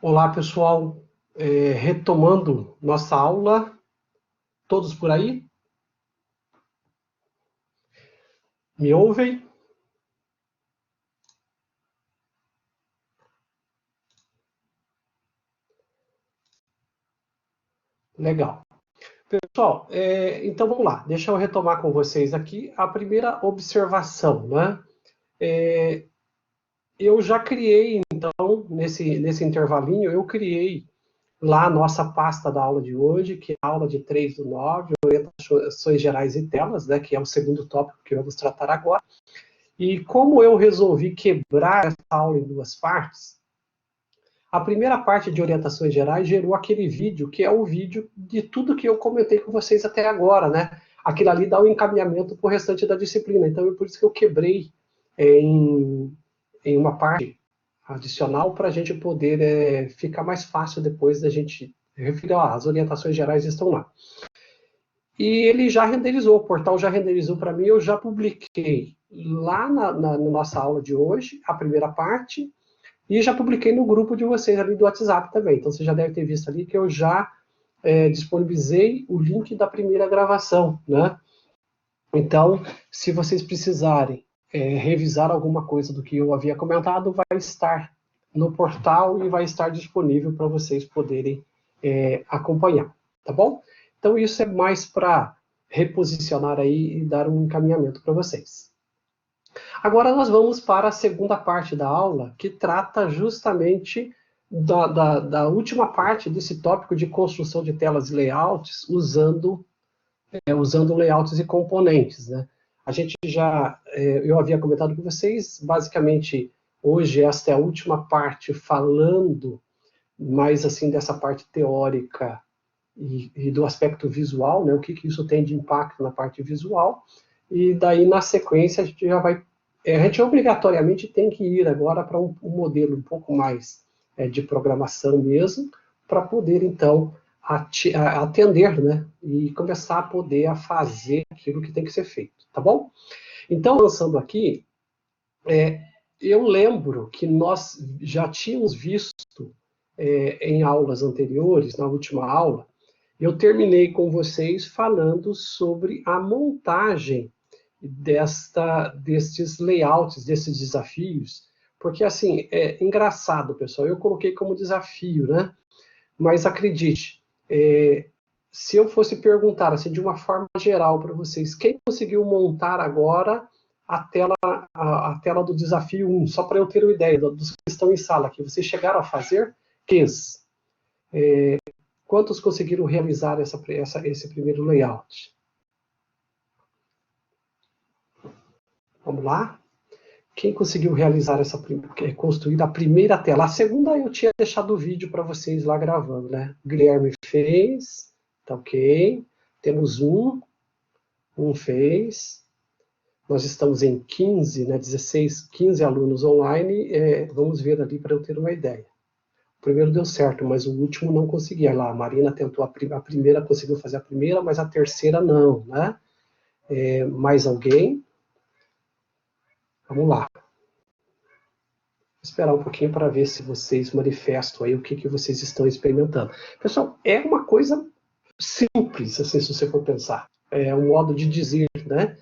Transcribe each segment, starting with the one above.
Olá, pessoal. Retomando nossa aula, todos por aí? Me ouvem? Legal. Pessoal, então vamos lá. Deixa eu retomar com vocês aqui a primeira observação, né? Eu já criei, então, nesse intervalinho, eu criei lá a nossa pasta da aula de hoje, que é a aula de 3/9, orientações gerais e telas, né? Que é o segundo tópico que vamos tratar agora. E como eu resolvi quebrar essa aula em duas partes, a primeira parte de orientações gerais gerou aquele vídeo, que é o vídeo de tudo que eu comentei com vocês até agora, né? Aquilo ali dá um encaminhamento para o restante da disciplina. Então, é por isso que eu quebrei em uma parte adicional para a gente poder ficar mais fácil depois da gente referir, as orientações gerais estão lá. E ele já renderizou, o portal já renderizou para mim, eu já publiquei lá na nossa aula de hoje, a primeira parte, e já publiquei no grupo de vocês ali do WhatsApp também. Então você já deve ter visto ali que eu já disponibilizei o link da primeira gravação, né? Então, se vocês precisarem revisar alguma coisa do que eu havia comentado, vai estar no portal e vai estar disponível para vocês poderem acompanhar, tá bom? Então isso é mais para reposicionar aí e dar um encaminhamento para vocês. Agora nós vamos para a segunda parte da aula, que trata justamente da última parte desse tópico de construção de telas e layouts usando layouts e componentes, né? A gente já, eu havia comentado com vocês, basicamente, hoje esta é a última parte falando mais assim dessa parte teórica e do aspecto visual, né? O que isso tem de impacto na parte visual, e daí na sequência a gente já vai a gente obrigatoriamente tem que ir agora para um modelo um pouco mais de programação mesmo, para poder então atender, né, e começar a poder a fazer aquilo que tem que ser feito, tá bom? Então, lançando aqui, eu lembro que nós já tínhamos visto em aulas anteriores, na última aula, eu terminei com vocês falando sobre a montagem destes layouts, desses desafios, porque assim, é engraçado, pessoal, eu coloquei como desafio, né? Mas acredite, se eu fosse perguntar assim, de uma forma geral para vocês, quem conseguiu montar agora a tela do desafio 1, só para eu ter uma ideia dos que estão em sala aqui, vocês chegaram a fazer? Quantos conseguiram realizar esse primeiro layout? Vamos lá? Quem conseguiu realizar construir a primeira tela? A segunda eu tinha deixado o vídeo para vocês lá gravando, né? Guilherme fez, tá ok. Temos um fez. Nós estamos em 15, né? 16, 15 alunos online. Vamos ver ali para eu ter uma ideia. O primeiro deu certo, mas o último não conseguia. Lá, a Marina tentou a primeira, conseguiu fazer a primeira, mas a terceira não, né? Mais alguém? Vamos lá. Esperar um pouquinho para ver se vocês manifestam aí o que vocês estão experimentando. Pessoal, é uma coisa simples, assim, se você for pensar. É um modo de dizer, né?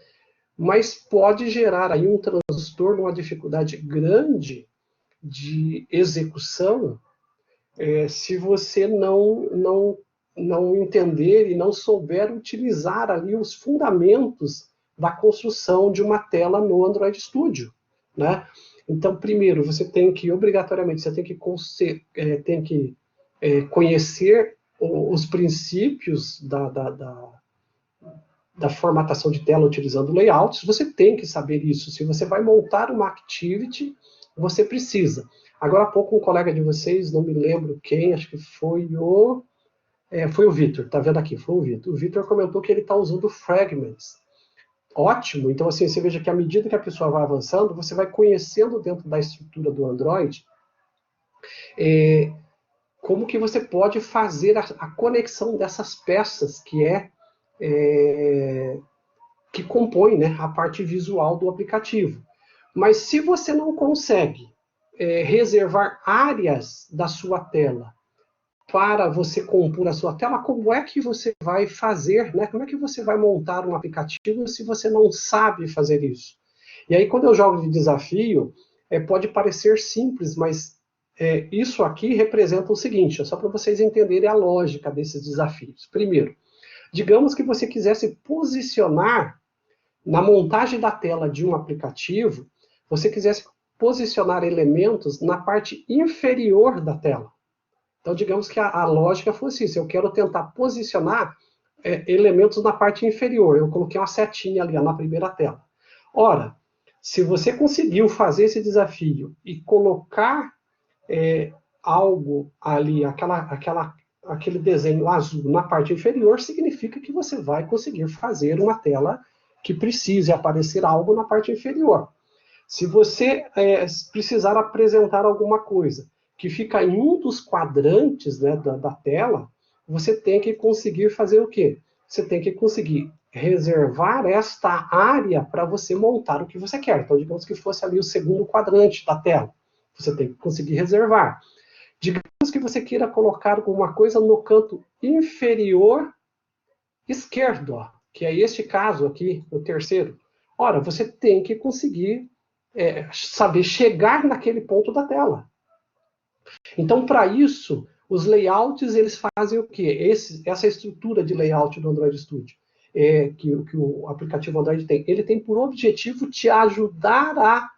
Mas pode gerar aí um transtorno, uma dificuldade grande de execução se você não entender e não souber utilizar ali os fundamentos da construção de uma tela no Android Studio, né? Então, primeiro, você tem que, obrigatoriamente, você tem que conhecer os princípios da formatação de tela utilizando layouts, você tem que saber isso. Se você vai montar uma activity, você precisa. Agora há pouco um colega de vocês, não me lembro quem, acho que foi o Vitor, tá vendo aqui, foi o Vitor. O Vitor comentou que ele está usando fragments. Ótimo, então assim, você veja que à medida que a pessoa vai avançando, você vai conhecendo dentro da estrutura do Android como que você pode fazer a conexão dessas peças que compõem, né, a parte visual do aplicativo. Mas se você não consegue reservar áreas da sua tela para você compor a sua tela, como é que você vai fazer, né? Como é que você vai montar um aplicativo se você não sabe fazer isso? E aí, quando eu jogo de desafio, pode parecer simples, mas isso aqui representa o seguinte, só para vocês entenderem a lógica desses desafios. Primeiro, digamos que você quisesse posicionar na montagem da tela de um aplicativo, você quisesse posicionar elementos na parte inferior da tela. Então, digamos que a lógica fosse isso. Eu quero tentar posicionar elementos na parte inferior. Eu coloquei uma setinha ali na primeira tela. Ora, se você conseguiu fazer esse desafio e colocar algo ali, aquele desenho azul na parte inferior, significa que você vai conseguir fazer uma tela que precise aparecer algo na parte inferior. Se você precisar apresentar alguma coisa que fica em um dos quadrantes, né, da tela, você tem que conseguir fazer o quê? Você tem que conseguir reservar esta área para você montar o que você quer. Então, digamos que fosse ali o segundo quadrante da tela. Você tem que conseguir reservar. Digamos que você queira colocar alguma coisa no canto inferior esquerdo, ó, que é este caso aqui, o terceiro. Ora, você tem que conseguir saber chegar naquele ponto da tela. Então, para isso, os layouts, eles fazem o quê? Essa estrutura de layout do Android Studio, que o aplicativo Android tem, ele tem por objetivo te ajudar a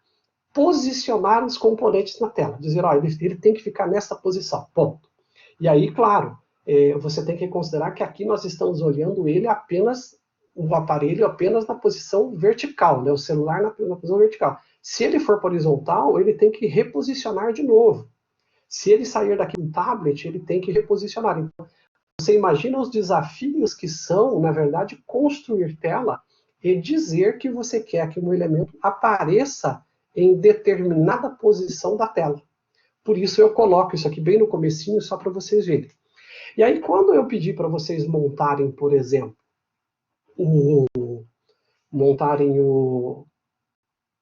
posicionar os componentes na tela. Dizer, ó, ele tem que ficar nessa posição, ponto. E aí, claro, você tem que considerar que aqui nós estamos olhando ele apenas, o aparelho apenas na posição vertical, né? O celular na posição vertical. Se ele for para horizontal, ele tem que reposicionar de novo. Se ele sair daqui no tablet, ele tem que reposicionar. Então, você imagina os desafios que são, na verdade, construir tela e dizer que você quer que um elemento apareça em determinada posição da tela. Por isso eu coloco isso aqui bem no comecinho, só para vocês verem. E aí, quando eu pedi para vocês montarem, por exemplo,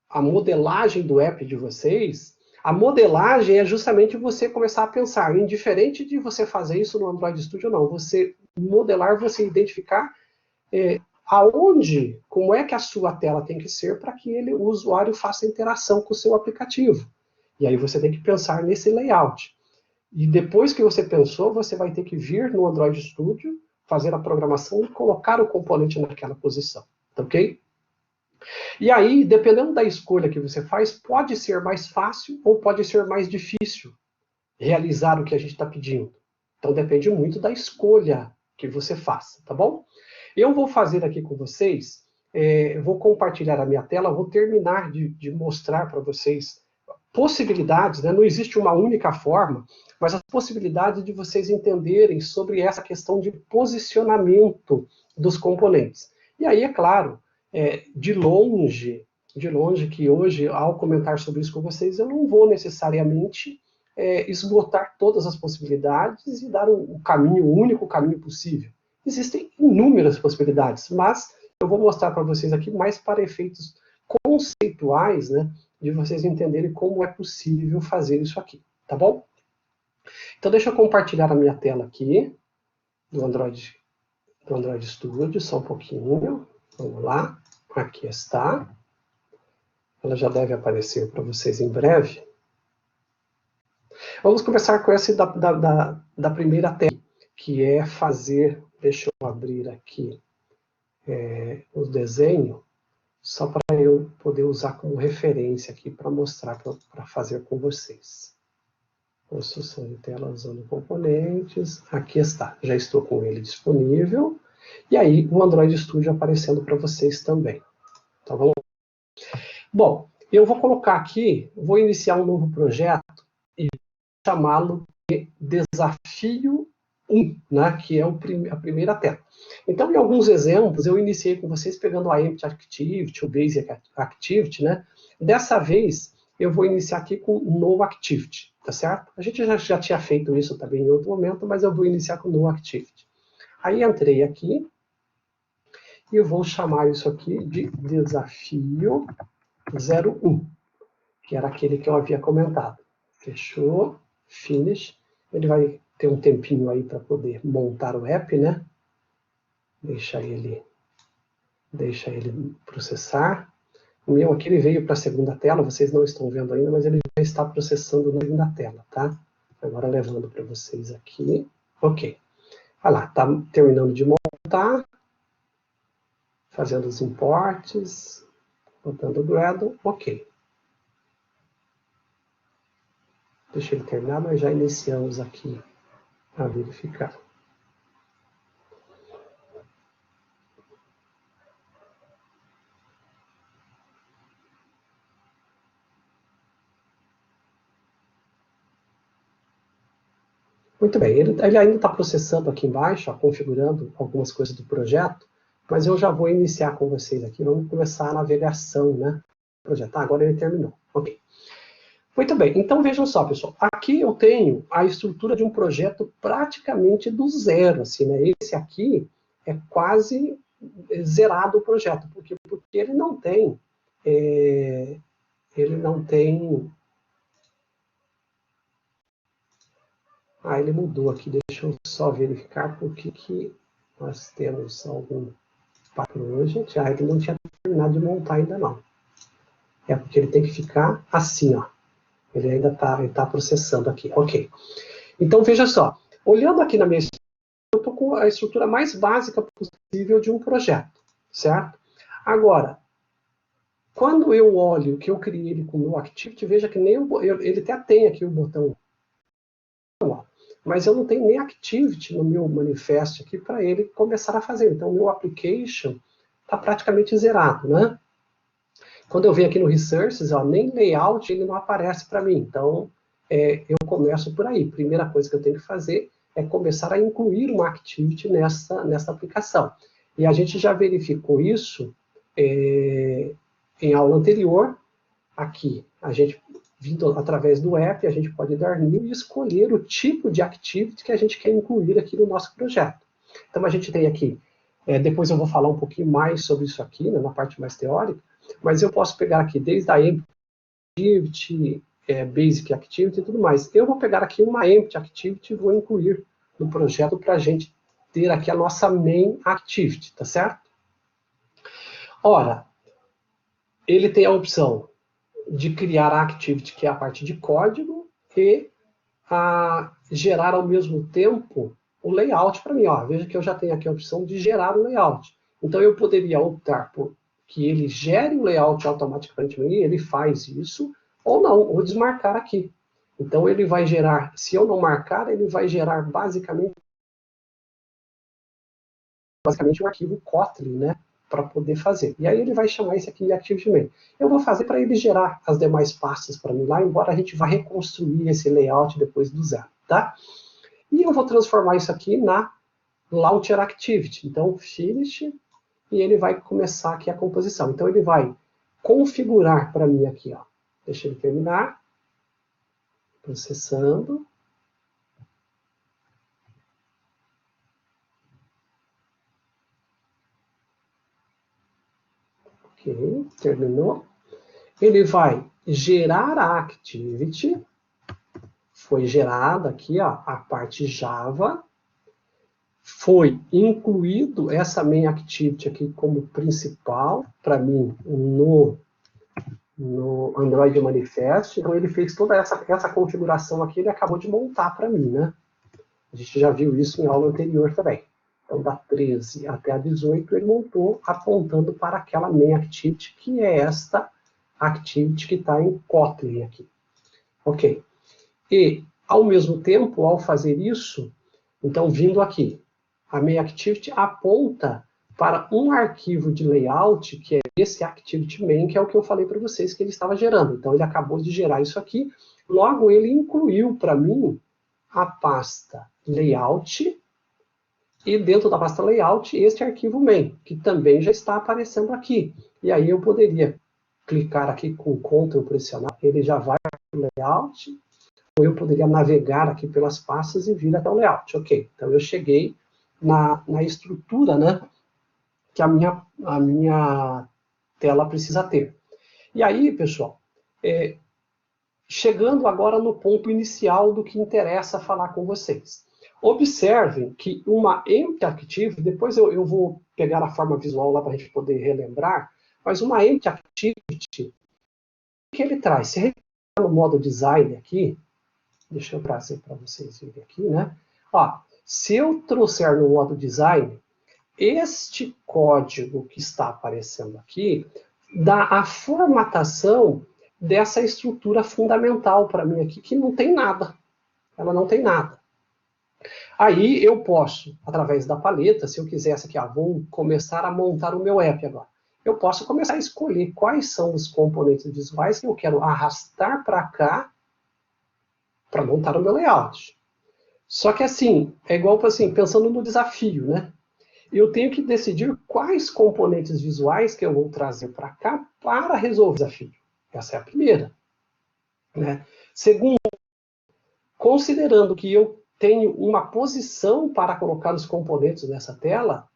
a modelagem do app de vocês, a modelagem é justamente você começar a pensar, indiferente de você fazer isso no Android Studio ou não, você modelar, você identificar aonde, como é que a sua tela tem que ser para que o usuário faça interação com o seu aplicativo. E aí você tem que pensar nesse layout. E depois que você pensou, você vai ter que vir no Android Studio, fazer a programação e colocar o componente naquela posição. Tá ok? E aí, dependendo da escolha que você faz, pode ser mais fácil ou pode ser mais difícil realizar o que a gente está pedindo. Então depende muito da escolha que você faça, tá bom? Eu vou fazer aqui com vocês, vou compartilhar a minha tela, vou terminar de mostrar para vocês possibilidades, né? Não existe uma única forma, mas as possibilidades de vocês entenderem sobre essa questão de posicionamento dos componentes. E aí, é claro, de longe que hoje, ao comentar sobre isso com vocês, eu não vou necessariamente esgotar todas as possibilidades e dar o único caminho possível. Existem inúmeras possibilidades, mas eu vou mostrar para vocês aqui mais para efeitos conceituais, né, de vocês entenderem como é possível fazer isso aqui, tá bom? Então deixa eu compartilhar a minha tela aqui, do Android Studio, só um pouquinho, vamos lá, aqui está, ela já deve aparecer para vocês em breve. Vamos começar com essa da primeira tela, que é fazer, deixa eu abrir aqui o desenho, só para eu poder usar como referência aqui para mostrar, para fazer com vocês. Construção de tela usando componentes, aqui está, já estou com ele disponível, e aí o Android Studio aparecendo para vocês também. Então vamos lá. Bom, eu vou colocar aqui, vou iniciar um novo projeto e chamá-lo de Desafio 1, né, que é a primeira tela. Então, em alguns exemplos, eu iniciei com vocês pegando a Empty Activity, o Basic Activity, né? Dessa vez, eu vou iniciar aqui com No Activity, tá certo? A gente já tinha feito isso também em outro momento, mas eu vou iniciar com No Activity. Aí entrei aqui e eu vou chamar isso aqui de Desafio 01, que era aquele que eu havia comentado. Fechou. Finish. Ele vai ter um tempinho aí para poder montar o app, né? Deixa ele processar. O meu aqui ele veio para a segunda tela, vocês não estão vendo ainda, mas ele já está processando na segunda tela, tá? Agora levando para vocês aqui. Ok. Olha lá, está terminando de montar. Fazendo os importes. Botando o Gradle. Ok. Deixa ele terminar, nós já iniciamos aqui a verificar. Muito bem, ele ainda está processando aqui embaixo, ó, configurando algumas coisas do projeto, mas eu já vou iniciar com vocês aqui, vamos começar a navegação, né? Projeto. Agora ele terminou. Ok. Muito bem, então vejam só, pessoal. Aqui eu tenho a estrutura de um projeto praticamente do zero, assim, né? Esse aqui é quase zerado o projeto, porque ele não tem, ele mudou aqui, deixa eu só verificar porque que nós temos algum padrão. Gente, ele não tinha terminado de montar ainda não. É porque ele tem que ficar assim, ó. Ele ainda está processando aqui. Ok. Então, veja só. Olhando aqui na minha estrutura, eu estou com a estrutura mais básica possível de um projeto, certo? Agora, quando eu olho que eu criei ele com o meu Activity, veja que nem ele até tem aqui o botão, mas eu não tenho nem Activity no meu manifesto aqui para ele começar a fazer. Então, o meu application está praticamente zerado, né? Quando eu venho aqui no Resources, ó, nem layout ele não aparece para mim. Então, eu começo por aí. Primeira coisa que eu tenho que fazer é começar a incluir uma Activity nessa aplicação. E a gente já verificou isso em aula anterior. Aqui, a gente, vindo através do app, a gente pode dar new e escolher o tipo de Activity que a gente quer incluir aqui no nosso projeto. Então, a gente tem aqui, depois eu vou falar um pouquinho mais sobre isso aqui, né, na parte mais teórica, mas eu posso pegar aqui desde a Empty Activity, Basic Activity e tudo mais. Eu vou pegar aqui uma Empty Activity e vou incluir no projeto para a gente ter aqui a nossa Main Activity, tá certo? Ora, ele tem a opção de criar a Activity, que é a parte de código, e gerar ao mesmo tempo o layout para mim. Ó, veja que eu já tenho aqui a opção de gerar o layout. Então eu poderia optar por que ele gere o layout automaticamente para mim, ele faz isso, ou não, ou desmarcar aqui. Então ele vai gerar, se eu não marcar, ele vai gerar basicamente um arquivo Kotlin, né, para poder fazer. E aí ele vai chamar isso aqui de ActivityMain. Eu vou fazer para ele gerar as demais pastas para mim lá, embora a gente vá reconstruir esse layout depois do zero, tá? E eu vou transformar isso aqui na Launcher Activity. Então, Finish, e ele vai começar aqui a composição. Então, ele vai configurar para mim aqui, ó. Deixa ele terminar. Processando. Ok, terminou. Ele vai gerar a Activity. Foi gerada aqui, ó, a parte Java. Foi incluído essa main activity aqui como principal, para mim, no Android Manifest. Então, ele fez toda essa configuração aqui, ele acabou de montar para mim, né? A gente já viu isso em aula anterior também. Então, da 13 até a 18, ele montou apontando para aquela main activity, que é esta activity que está em Kotlin aqui. Ok. E, ao mesmo tempo, ao fazer isso, então, vindo aqui, a main activity aponta para um arquivo de layout, que é esse activity main, que é o que eu falei para vocês que ele estava gerando. Então, ele acabou de gerar isso aqui, logo ele incluiu para mim a pasta layout, e dentro da pasta layout, este arquivo main, que também já está aparecendo aqui. E aí eu poderia clicar aqui com Ctrl pressionar, ele já vai para o layout, ou eu poderia navegar aqui pelas pastas e vir até o layout. Ok, então eu cheguei na estrutura, né, que a minha tela precisa ter. E aí, pessoal, chegando agora no ponto inicial do que interessa falar com vocês. Observem que uma Empty Active, depois eu vou pegar a forma visual lá para a gente poder relembrar, mas uma Empty Activity, o que ele traz? Se a gente no modo Design aqui, deixa eu trazer para vocês verem aqui, né? Ó, se eu trouxer no modo Design, este código que está aparecendo aqui dá a formatação dessa estrutura fundamental para mim aqui, que não tem nada. Ela não tem nada. Aí eu posso, através da paleta, se eu quisesse aqui, vou começar a montar o meu app agora. Eu posso começar a escolher quais são os componentes visuais que eu quero arrastar para cá para montar o meu layout. Só que assim, é igual assim, pensando no desafio, né? Eu tenho que decidir quais componentes visuais que eu vou trazer para cá para resolver o desafio. Essa é a primeira. Né? Segundo, considerando que eu tenho uma posição para colocar os componentes nessa tela,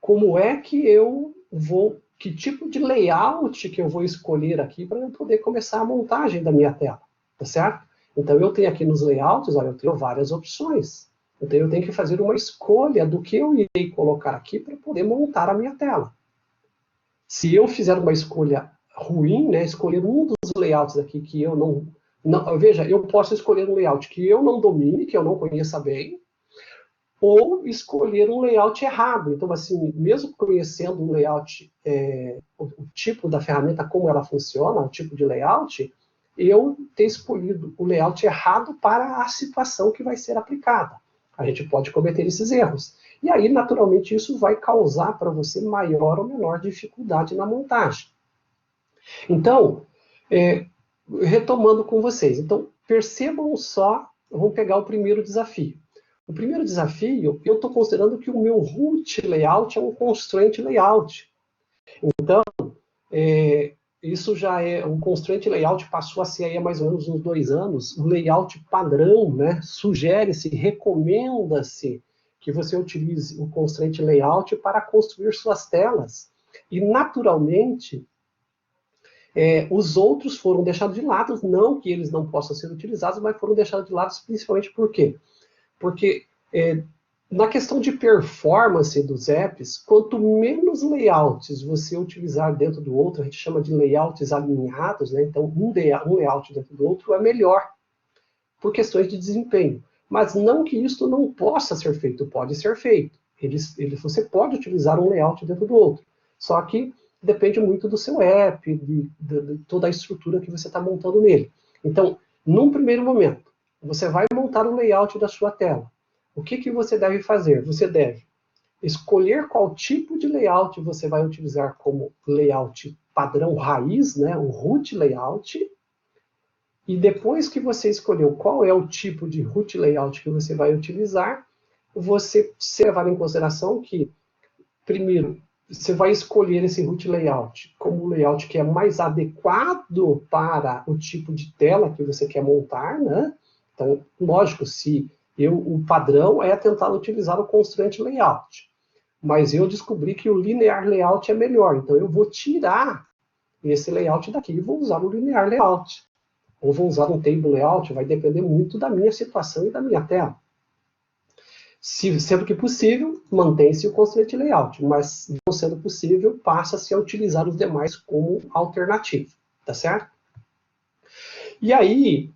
como é que eu vou, que tipo de layout que eu vou escolher aqui para eu poder começar a montagem da minha tela, tá certo? Então eu tenho aqui nos layouts, olha, eu tenho várias opções. Então eu tenho que fazer uma escolha do que eu irei colocar aqui para poder montar a minha tela. Se eu fizer uma escolha ruim, né, escolher um dos layouts aqui que eu não... Veja, eu posso escolher um layout que eu não domine, que eu não conheça bem, ou escolher um layout errado. Então, assim, mesmo conhecendo um layout, o tipo da ferramenta, como ela funciona, o tipo de layout, eu ter escolhido o layout errado para a situação que vai ser aplicada. A gente pode cometer esses erros. E aí, naturalmente, isso vai causar para você maior ou menor dificuldade na montagem. Então, retomando com vocês. Então, percebam só, vamos pegar o primeiro desafio. O primeiro desafio, eu estou considerando que o meu root layout é um constraint layout. Então, isso já é, um constraint layout passou a ser aí há mais ou menos uns 2 anos, um layout padrão, né? Sugere-se, recomenda-se que você utilize o constraint layout para construir suas telas. E, naturalmente, os outros foram deixados de lado, não que eles não possam ser utilizados, mas foram deixados de lado principalmente por quê? Porque na questão de performance dos apps, quanto menos layouts você utilizar dentro do outro, a gente chama de layouts alinhados, né? Então um layout dentro do outro é melhor, por questões de desempenho. Mas não que isso não possa ser feito, pode ser feito. Você pode utilizar um layout dentro do outro, só que depende muito do seu app, de toda a estrutura que você está montando nele. Então, num primeiro momento, você vai montar o layout da sua tela. O que você deve fazer? Você deve escolher qual tipo de layout você vai utilizar como layout padrão raiz, né, o root layout. E depois que você escolheu qual é o tipo de root layout que você vai utilizar, você levar em consideração que, primeiro, você vai escolher esse root layout como o layout que é mais adequado para o tipo de tela que você quer montar, né? Então, lógico, o padrão é tentar utilizar o constraint layout, mas eu descobri que o linear layout é melhor, então eu vou tirar esse layout daqui e vou usar o linear layout. Ou vou usar um table layout, vai depender muito da minha situação e da minha tela. Sendo que possível, mantém-se o constraint layout, mas não sendo possível, passa-se a utilizar os demais como alternativo, tá certo? E aí,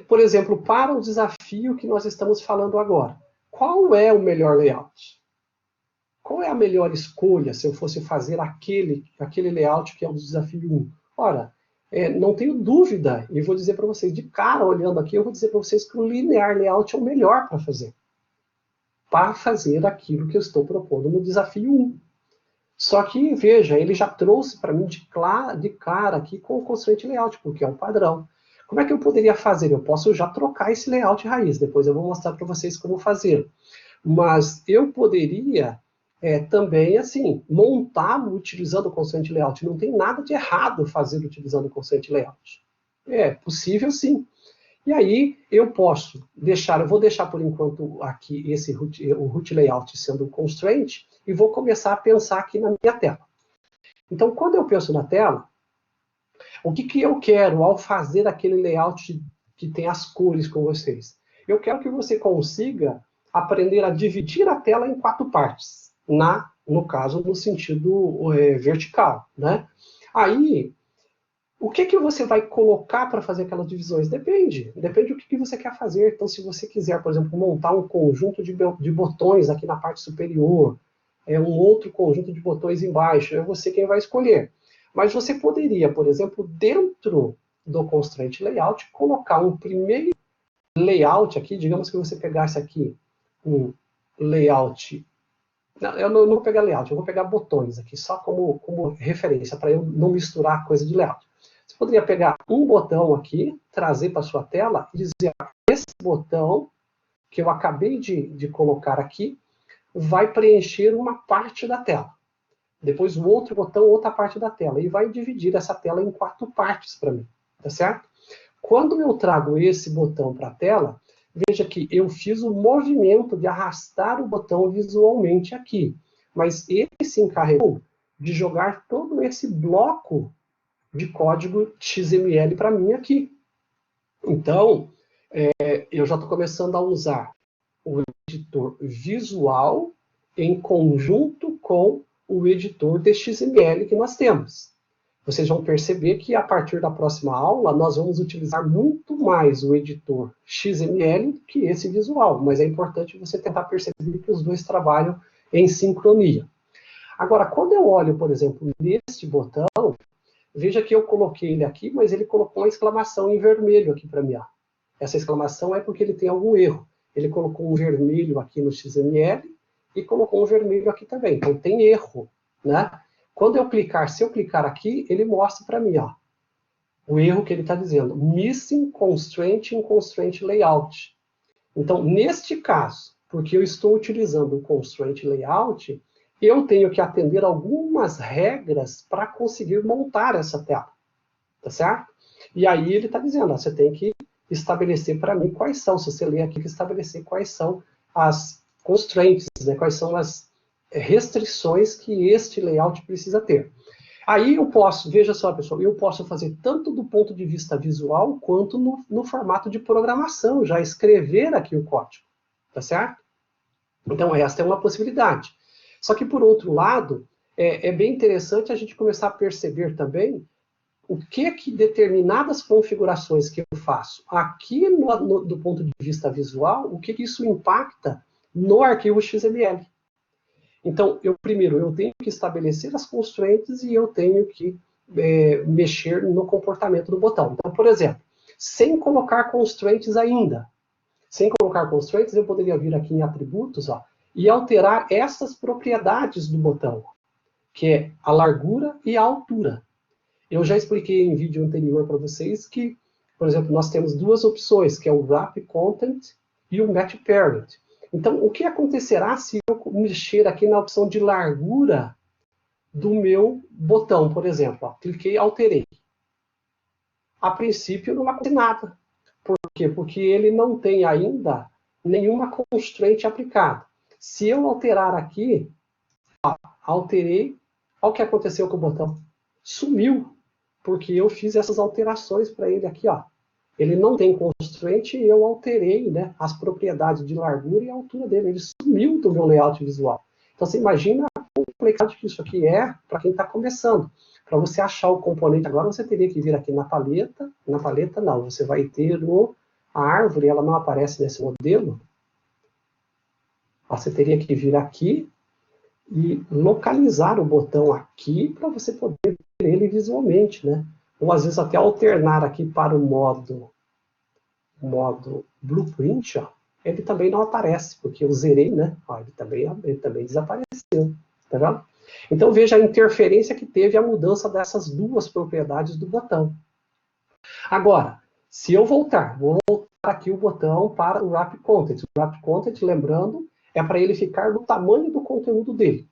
por exemplo, para o desafio que nós estamos falando agora, qual é o melhor layout? Qual é a melhor escolha se eu fosse fazer aquele layout que é o desafio 1? Ora, não tenho dúvida, e vou dizer para vocês, de cara, olhando aqui, eu vou dizer para vocês que o linear layout é o melhor para fazer aquilo que eu estou propondo no desafio 1. Só que, veja, ele já trouxe para mim de cara aqui com o constraint layout, porque é o padrão. Como é que eu poderia fazer? Eu posso já trocar esse layout raiz, depois eu vou mostrar para vocês como fazer. Mas eu poderia também, assim, montá-lo utilizando o constraint layout. Não tem nada de errado fazer utilizando o constraint layout. É possível, sim. E aí eu vou deixar por enquanto aqui o root layout sendo um constraint e vou começar a pensar aqui na minha tela. Então, quando eu penso na tela, O que eu quero ao fazer aquele layout que tem as cores com vocês? Eu quero que você consiga aprender a dividir a tela em 4 partes, no caso, no sentido vertical, né? Aí, o que você vai colocar para fazer aquelas divisões? Depende do que você quer fazer. Então, se você quiser, por exemplo, montar um conjunto de botões aqui na parte superior, um outro conjunto de botões embaixo, é você quem vai escolher. Mas você poderia, por exemplo, dentro do Constraint Layout, colocar um primeiro layout aqui, digamos que você pegasse aqui um layout. Não, eu não vou pegar layout, eu vou pegar botões aqui, só como referência, para eu não misturar coisa de layout. Você poderia pegar um botão aqui, trazer para a sua tela e dizer, esse botão que eu acabei de colocar aqui, vai preencher uma parte da tela. Depois o outro botão, outra parte da tela. E vai dividir essa tela em 4 partes para mim. Tá certo? Quando eu trago esse botão para a tela, veja que eu fiz o movimento de arrastar o botão visualmente aqui. Mas ele se encarregou de jogar todo esse bloco de código XML para mim aqui. Então, eu já estou começando a usar o editor visual em conjunto com o editor de XML que nós temos. Vocês vão perceber que a partir da próxima aula nós vamos utilizar muito mais o editor XML que esse visual, mas é importante você tentar perceber que os dois trabalham em sincronia. Agora, quando eu olho, por exemplo, neste botão, veja que eu coloquei ele aqui, mas ele colocou uma exclamação em vermelho aqui para mim. Essa exclamação é porque ele tem algum erro. Ele colocou um vermelho aqui no XML e colocou um vermelho aqui também. Então tem erro, né? Quando eu clicar, se eu clicar aqui, ele mostra para mim, o erro que ele está dizendo. Missing constraint in constraint layout. Então, neste caso, porque eu estou utilizando o constraint layout, eu tenho que atender algumas regras para conseguir montar essa tela. Tá certo? E aí ele está dizendo, você tem que estabelecer para mim quais são, se você ler aqui, que estabelecer quais são as constraints, né, quais são as restrições que este layout precisa ter. Aí eu posso, veja só, pessoal, eu posso fazer tanto do ponto de vista visual, quanto no formato de programação, já escrever aqui o código, tá certo? Então, esta é uma possibilidade. Só que, por outro lado, é bem interessante a gente começar a perceber também o que determinadas configurações que eu faço aqui do ponto de vista visual, o que isso impacta no arquivo XML. Então, primeiro, eu tenho que estabelecer as constraints e eu tenho que mexer no comportamento do botão. Então, por exemplo, sem colocar constraints ainda, eu poderia vir aqui em atributos e alterar essas propriedades do botão, que é a largura e a altura. Eu já expliquei em vídeo anterior para vocês que, por exemplo, nós temos 2 opções, que é o Wrap Content e o Match Parent. Então, o que acontecerá se eu mexer aqui na opção de largura do meu botão, por exemplo? Cliquei, alterei. A princípio, não vai acontecer nada. Por quê? Porque ele não tem ainda nenhuma constraint aplicada. Se eu alterar aqui, alterei, olha o que aconteceu com o botão. Sumiu. Porque eu fiz essas alterações para ele aqui, Ele não tem constraint e eu alterei, né, as propriedades de largura e altura dele. Ele sumiu do meu layout visual. Então você imagina a complexidade que isso aqui é para quem está começando. Para você achar o componente agora, você teria que vir aqui na paleta. Na paleta não, você vai ter a árvore, ela não aparece nesse modelo. Você teria que vir aqui e localizar o botão aqui para você poder ver ele visualmente, né? Ou às vezes até alternar aqui para o modo blueprint, ele também não aparece, porque eu zerei, né? Ele também desapareceu, tá vendo? Então veja a interferência que teve a mudança dessas 2 propriedades do botão. Agora, se eu vou voltar aqui o botão para o Wrap Content. O Wrap Content, lembrando, é para ele ficar do tamanho do conteúdo dele.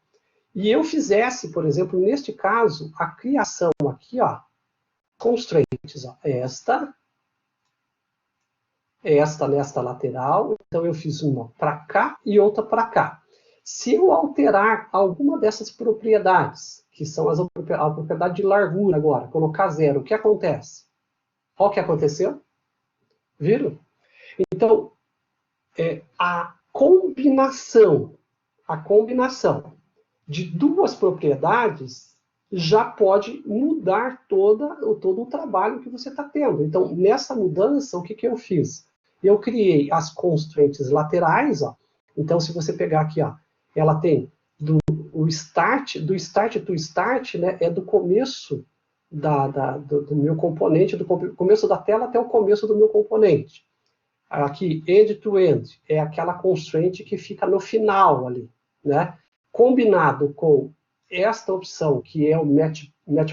E eu fizesse, por exemplo, neste caso, a criação aqui, constraints, esta nesta lateral, então eu fiz uma para cá e outra para cá. Se eu alterar alguma dessas propriedades que que são a propriedade de largura agora, colocar 0, o que acontece? Olha o que aconteceu. Viram? Então, a combinação de duas propriedades já pode mudar todo o trabalho que você está tendo. Então, nessa mudança, o que eu fiz? Eu criei as constraints laterais. Ó. Então, se você pegar aqui, ó, ela tem do start to start, né, é do começo do meu componente, do começo da tela até o começo do meu componente. Aqui, end to end, é aquela constraint que fica no final ali, né? Combinado com esta opção, que é o match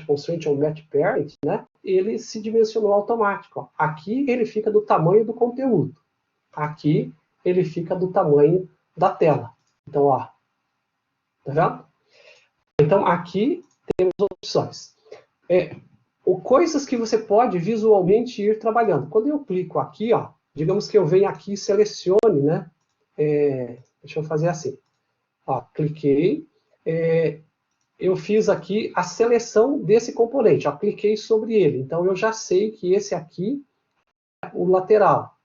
constraint ou match parent, né? Ele se dimensionou automático. Ó. Aqui ele fica do tamanho do conteúdo. Aqui ele fica do tamanho da tela. Então, ó, tá vendo? Então, aqui temos opções. Coisas que você pode visualmente ir trabalhando. Quando eu clico aqui, ó, digamos que eu venho aqui e selecione, né? Deixa eu fazer assim. Ó, cliquei. Eu fiz aqui a seleção desse componente. Ó, cliquei sobre ele. Então, eu já sei que esse aqui é o lateral.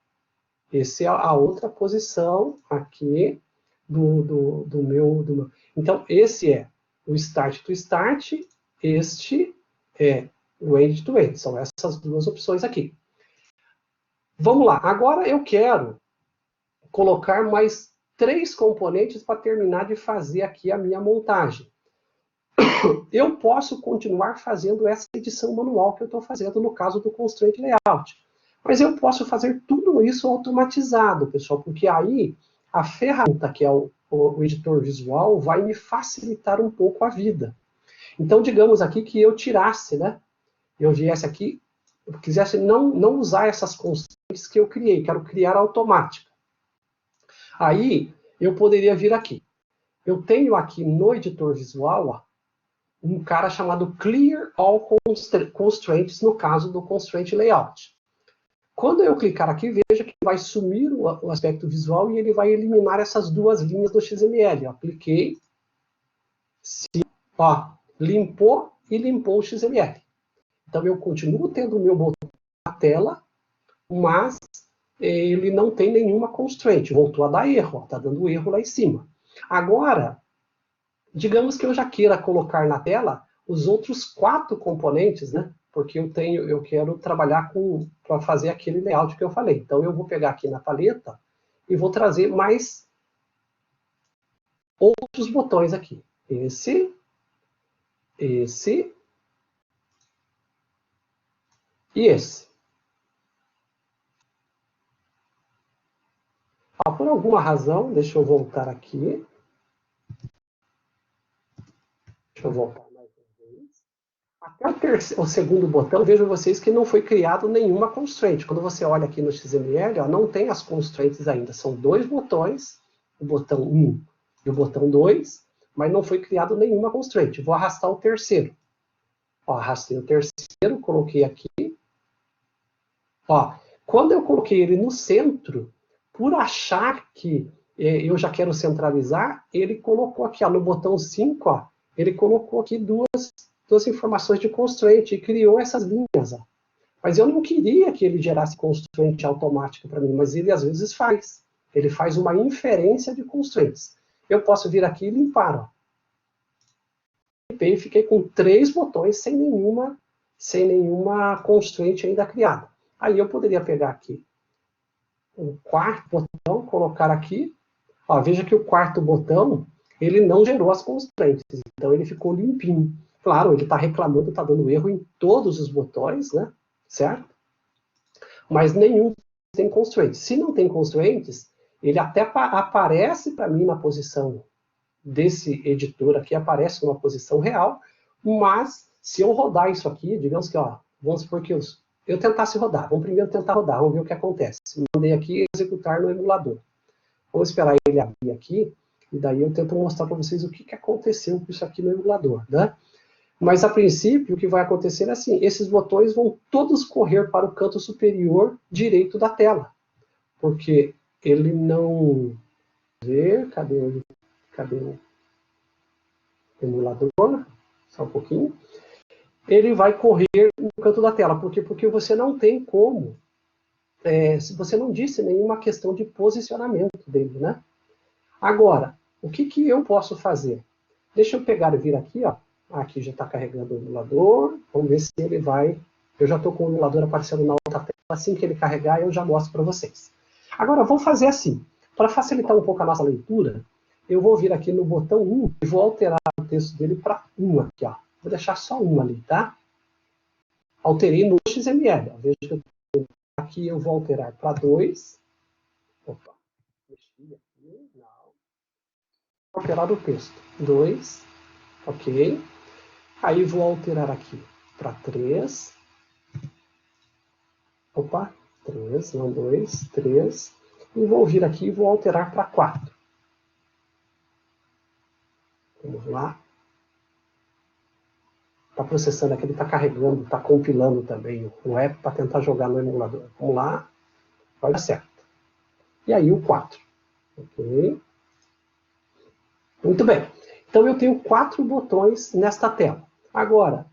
Essa é a outra posição aqui do meu... Então, esse é o start to start. Este é o end to end. São essas duas opções aqui. Vamos lá. Agora eu quero colocar mais 3 componentes para terminar de fazer aqui a minha montagem. Eu posso continuar fazendo essa edição manual que eu estou fazendo no caso do Constraint Layout. Mas eu posso fazer tudo isso automatizado, pessoal, porque aí a ferramenta, que é o editor visual, vai me facilitar um pouco a vida. Então, digamos aqui que eu tirasse, né? Eu viesse aqui, eu quisesse não usar essas constraints que eu criei, quero criar automática. Aí, eu poderia vir aqui. Eu tenho aqui no editor visual, ó, um cara chamado Clear All Constraints, no caso do Constraint Layout. Quando eu clicar aqui, veja que vai sumir o aspecto visual e ele vai eliminar essas duas linhas do XML. Ó, cliquei, ó, limpou e limpou o XML. Então, eu continuo tendo o meu botão na tela, mas ele não tem nenhuma constraint. Voltou a dar erro, está dando erro lá em cima. Agora, digamos que eu já queira colocar na tela os outros 4 componentes, né? Porque eu quero trabalhar para fazer aquele layout que eu falei. Então, eu vou pegar aqui na paleta e vou trazer mais outros botões aqui. Esse e esse. Por alguma razão, deixa eu voltar aqui. Deixa eu voltar mais uma vez. Até o segundo botão, vejam vocês que não foi criado nenhuma constraint. Quando você olha aqui no XML, ó, não tem as constraints ainda. São 2 botões, o botão 1 e o botão 2, mas não foi criado nenhuma constraint. Vou arrastar o terceiro. Ó, arrastei o terceiro, coloquei aqui. Ó, quando eu coloquei ele no centro, por achar que eu já quero centralizar, ele colocou aqui, ó, no botão 5, ó, ele colocou aqui duas informações de constraint e criou essas linhas. Ó. Mas eu não queria que ele gerasse constraint automática para mim, mas ele às vezes faz. Ele faz uma inferência de constraints. Eu posso vir aqui e limpar. Ó. Limpei e fiquei com 3 botões sem nenhuma constraint ainda criada. Aí eu poderia pegar aqui o quarto botão, colocar aqui. Ó, veja que o quarto botão, ele não gerou as constraints, então ele ficou limpinho. Claro, ele está reclamando, está dando erro em todos os botões, né? Certo? Mas nenhum tem constraints. Se não tem constraints, ele até aparece para mim na posição desse editor aqui, aparece numa posição real, mas se eu rodar isso aqui, digamos que, ó, vamos supor que eu tentasse rodar. Vamos primeiro tentar rodar, vamos ver o que acontece. Mandei aqui executar no emulador. Vamos esperar ele abrir aqui, e daí eu tento mostrar para vocês o que aconteceu com isso aqui no emulador, né? Mas, a princípio, o que vai acontecer é assim, esses botões vão todos correr para o canto superior direito da tela, porque ele não... Cadê o emulador? só um pouquinho, ele vai correr no canto da tela. Por quê? Porque você não tem como, se você não disse nenhuma questão de posicionamento dele, né? Agora, o que eu posso fazer? Deixa eu pegar e vir aqui, ó. Aqui já está carregando o emulador. Vamos ver se ele vai... Eu já estou com o emulador aparecendo na outra tela. Assim que ele carregar, eu já mostro para vocês. Agora, vou fazer assim. Para facilitar um pouco a nossa leitura, eu vou vir aqui no botão 1 e vou alterar o texto dele para 1 aqui, ó. Vou deixar só 1 ali, tá? Alterei no XML. Ó. Veja que aqui eu vou alterar para 2. Opa, mexi aqui, não. Alterar o texto. 2, ok. Aí vou alterar aqui para 3. Opa, 3, não 2, 3. E vou vir aqui e vou alterar para 4. Vamos lá. Está processando aqui, ele está carregando, está compilando também o app para tentar jogar no emulador. Vamos lá, vai dar certo. E aí o 4. Ok. Muito bem. Então eu tenho 4 botões nesta tela. Agora,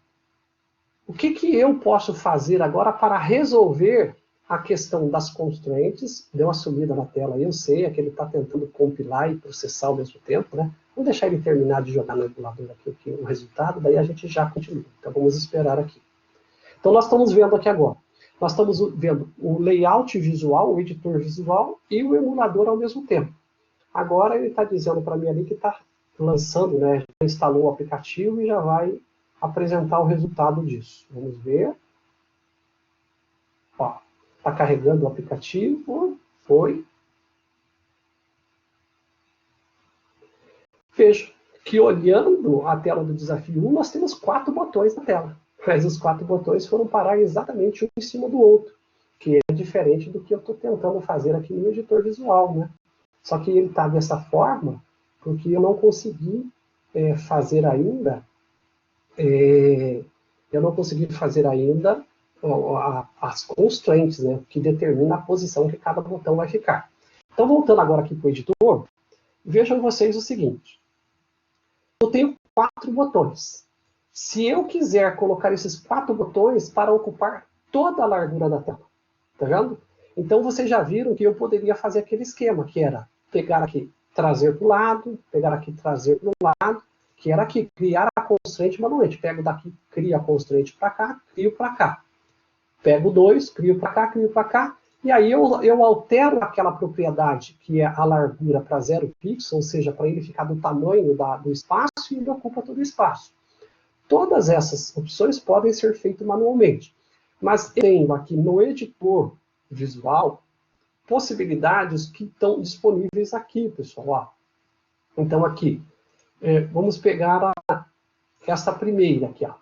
o que eu posso fazer agora para resolver a questão das constraints? Deu uma sumida na tela aí, eu sei, é que ele está tentando compilar e processar ao mesmo tempo, né? Vou deixar ele terminar de jogar no emulador aqui o resultado, daí a gente já continua. Então vamos esperar aqui. Então nós estamos vendo aqui agora. Nós estamos vendo o layout visual, o editor visual e o emulador ao mesmo tempo. Agora ele está dizendo para mim ali que está lançando, né? Já instalou o aplicativo e já vai apresentar o resultado disso. Vamos ver. Está carregando o aplicativo. Foi. Veja que olhando a tela do desafio 1, nós temos 4 botões na tela. Mas os 4 botões foram parar exatamente um em cima do outro, que é diferente do que eu estou tentando fazer aqui no editor visual, né? Só que ele está dessa forma porque eu não consegui fazer ainda as constraints, né, que determinam a posição que cada botão vai ficar. Então, voltando agora aqui para o editor, vejam vocês o seguinte. Eu tenho 4 botões. Se eu quiser colocar esses 4 botões para ocupar toda a largura da tela, tá vendo? Então, vocês já viram que eu poderia fazer aquele esquema, que era pegar aqui, trazer para o lado, pegar aqui, trazer para o lado, que era aqui, criar a constraint manualmente. Pego daqui, crio a constraint para cá, crio para cá. Pego 2, crio para cá, crio para cá, e aí eu altero aquela propriedade, que é a largura para 0 pixels, ou seja, para ele ficar do tamanho do espaço, e ele ocupa todo o espaço. Todas essas opções podem ser feitas manualmente. Mas eu tenho aqui no editor visual possibilidades que estão disponíveis aqui, pessoal. Ó. Então, aqui, vamos pegar essa primeira aqui. Ó.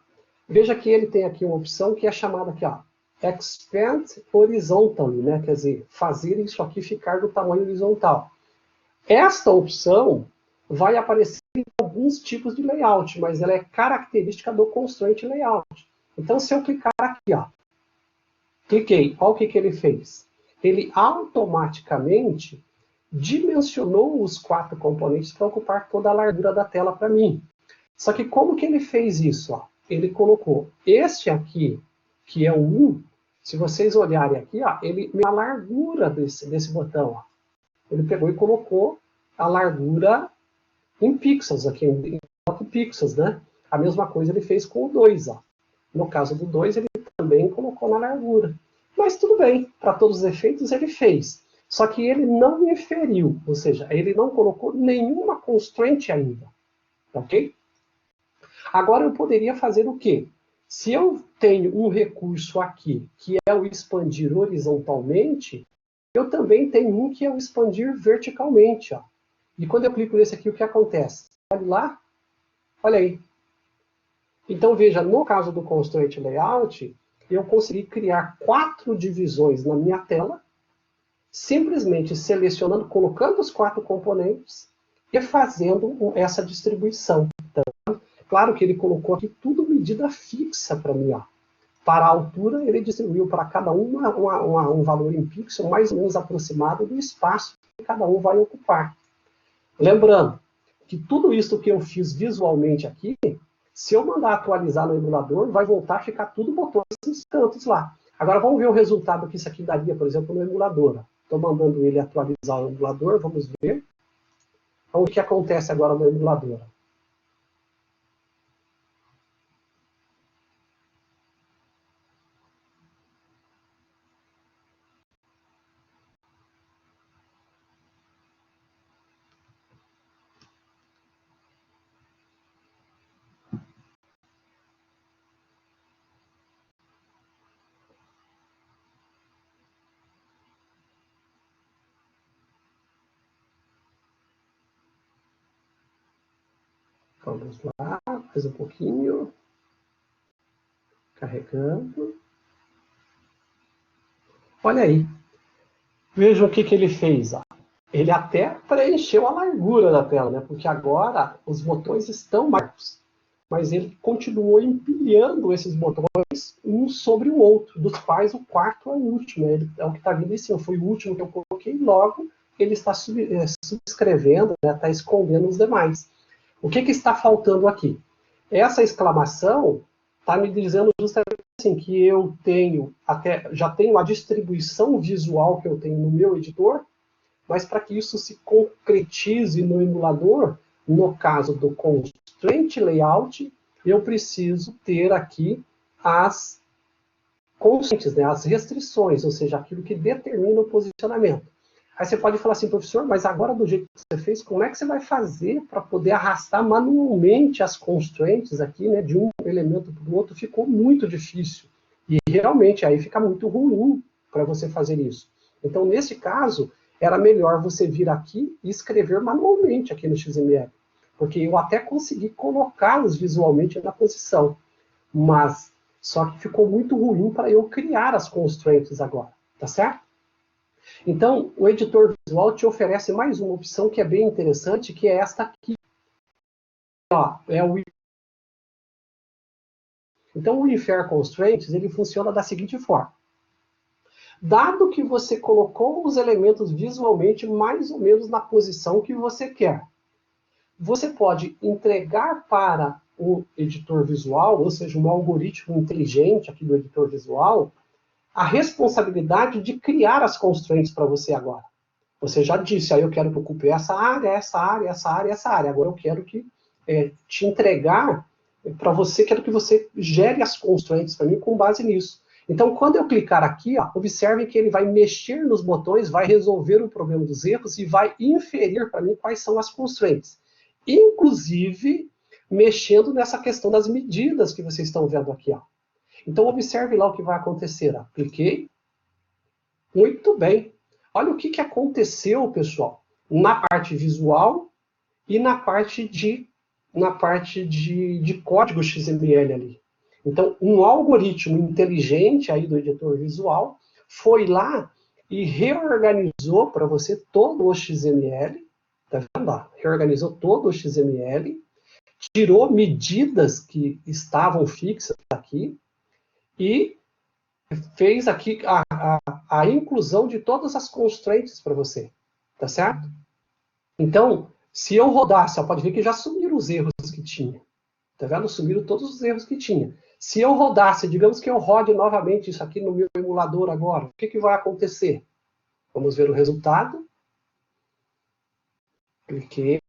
Veja que ele tem aqui uma opção que é chamada aqui, ó, Expand Horizontally, né? Quer dizer, fazer isso aqui ficar do tamanho horizontal. Esta opção vai aparecer em alguns tipos de layout, mas ela é característica do Constraint Layout. Então, se eu clicar aqui, ó, cliquei, olha o que ele fez. Ele automaticamente dimensionou os 4 componentes para ocupar toda a largura da tela para mim. Só que como que ele fez isso? Ó? Ele colocou este aqui, que é o 1, se vocês olharem aqui, ó, a largura desse botão. Ó. Ele pegou e colocou a largura em pixels, aqui em 4 pixels, né? A mesma coisa ele fez com o 2. Ó. No caso do 2, ele também colocou na largura. Mas tudo bem, para todos os efeitos ele fez. Só que ele não inferiu, ou seja, ele não colocou nenhuma constraint ainda. Ok? Agora eu poderia fazer o quê? Se eu tenho um recurso aqui, que é o expandir horizontalmente, eu também tenho um que é o expandir verticalmente. Ó. E quando eu clico nesse aqui, o que acontece? Olha lá, olha aí. Então veja, no caso do Constraint Layout, eu consegui criar 4 divisões na minha tela, simplesmente selecionando, colocando os 4 componentes e fazendo essa distribuição. Então, claro que ele colocou aqui tudo medida fixa para mim. Ó. Para a altura, ele distribuiu para cada um valor em pixel mais ou menos aproximado do espaço que cada um vai ocupar. Lembrando que tudo isso que eu fiz visualmente aqui Se eu mandar atualizar no emulador, vai voltar a ficar tudo botões nos cantos lá. Agora vamos ver o resultado que isso aqui daria, por exemplo, no emulador. Estou mandando ele atualizar o emulador, vamos ver. Então, o que acontece agora no emulador? Vamos lá, mais um pouquinho. Carregando. Olha aí. Veja o que ele fez. Ó. Ele até preencheu a largura da tela, né? Porque agora os botões estão marcados. Mas ele continuou empilhando esses botões um sobre o outro, dos quais o quarto é o último. Ele, é o que está vindo em cima. Foi o último que eu coloquei, logo ele está subscrevendo, né? Está escondendo os demais. O que está faltando aqui? Essa exclamação está me dizendo justamente assim, que eu tenho já tenho a distribuição visual que eu tenho no meu editor, mas para que isso se concretize no emulador, no caso do Constraint Layout, eu preciso ter aqui as constraints, né, as restrições, ou seja, aquilo que determina o posicionamento. Aí você pode falar assim, professor, mas agora do jeito que você fez, como é que você vai fazer para poder arrastar manualmente as constraints aqui, né, de um elemento para o outro? Ficou muito difícil. E realmente aí fica muito ruim para você fazer isso. Então, nesse caso, era melhor você vir aqui e escrever manualmente aqui no XML. Porque eu até consegui colocá-los visualmente na posição. Mas só que ficou muito ruim para eu criar as constraints agora. Tá certo? Então, o editor visual te oferece mais uma opção que é bem interessante, que é esta aqui. Ó, então, o Infer Constraints ele funciona da seguinte forma. Dado que você colocou os elementos visualmente mais ou menos na posição que você quer, você pode entregar para o editor visual, ou seja, um algoritmo inteligente aqui do editor visual, a responsabilidade de criar as constraints para você agora. Você já disse, aí eu quero que ocupe essa área, essa área, essa área, essa área. Agora eu quero que te entregar para você, quero que você gere as constraints para mim com base nisso. Então, quando eu clicar aqui, ó, observe que ele vai mexer nos botões, vai resolver o problema dos erros e vai inferir para mim quais são as constraints. Inclusive, mexendo nessa questão das medidas que vocês estão vendo aqui. Ó. Então, observe lá o que vai acontecer. Ó. Cliquei. Muito bem. Olha o que aconteceu, pessoal, na parte visual e na parte de código XML ali. Então, um algoritmo inteligente aí do editor visual foi lá e reorganizou para você todo o XML, tá vendo? Reorganizou todo o XML, tirou medidas que estavam fixas aqui e fez aqui a inclusão de todas as constraints para você, tá certo? Então, se eu rodasse, pode ver que já sumiram os erros que tinha. Tá vendo? Sumiram todos os erros que tinha. Se eu rodasse, digamos que eu rode novamente isso aqui no meu emulador agora, o que vai acontecer? Vamos ver o resultado. Cliquei.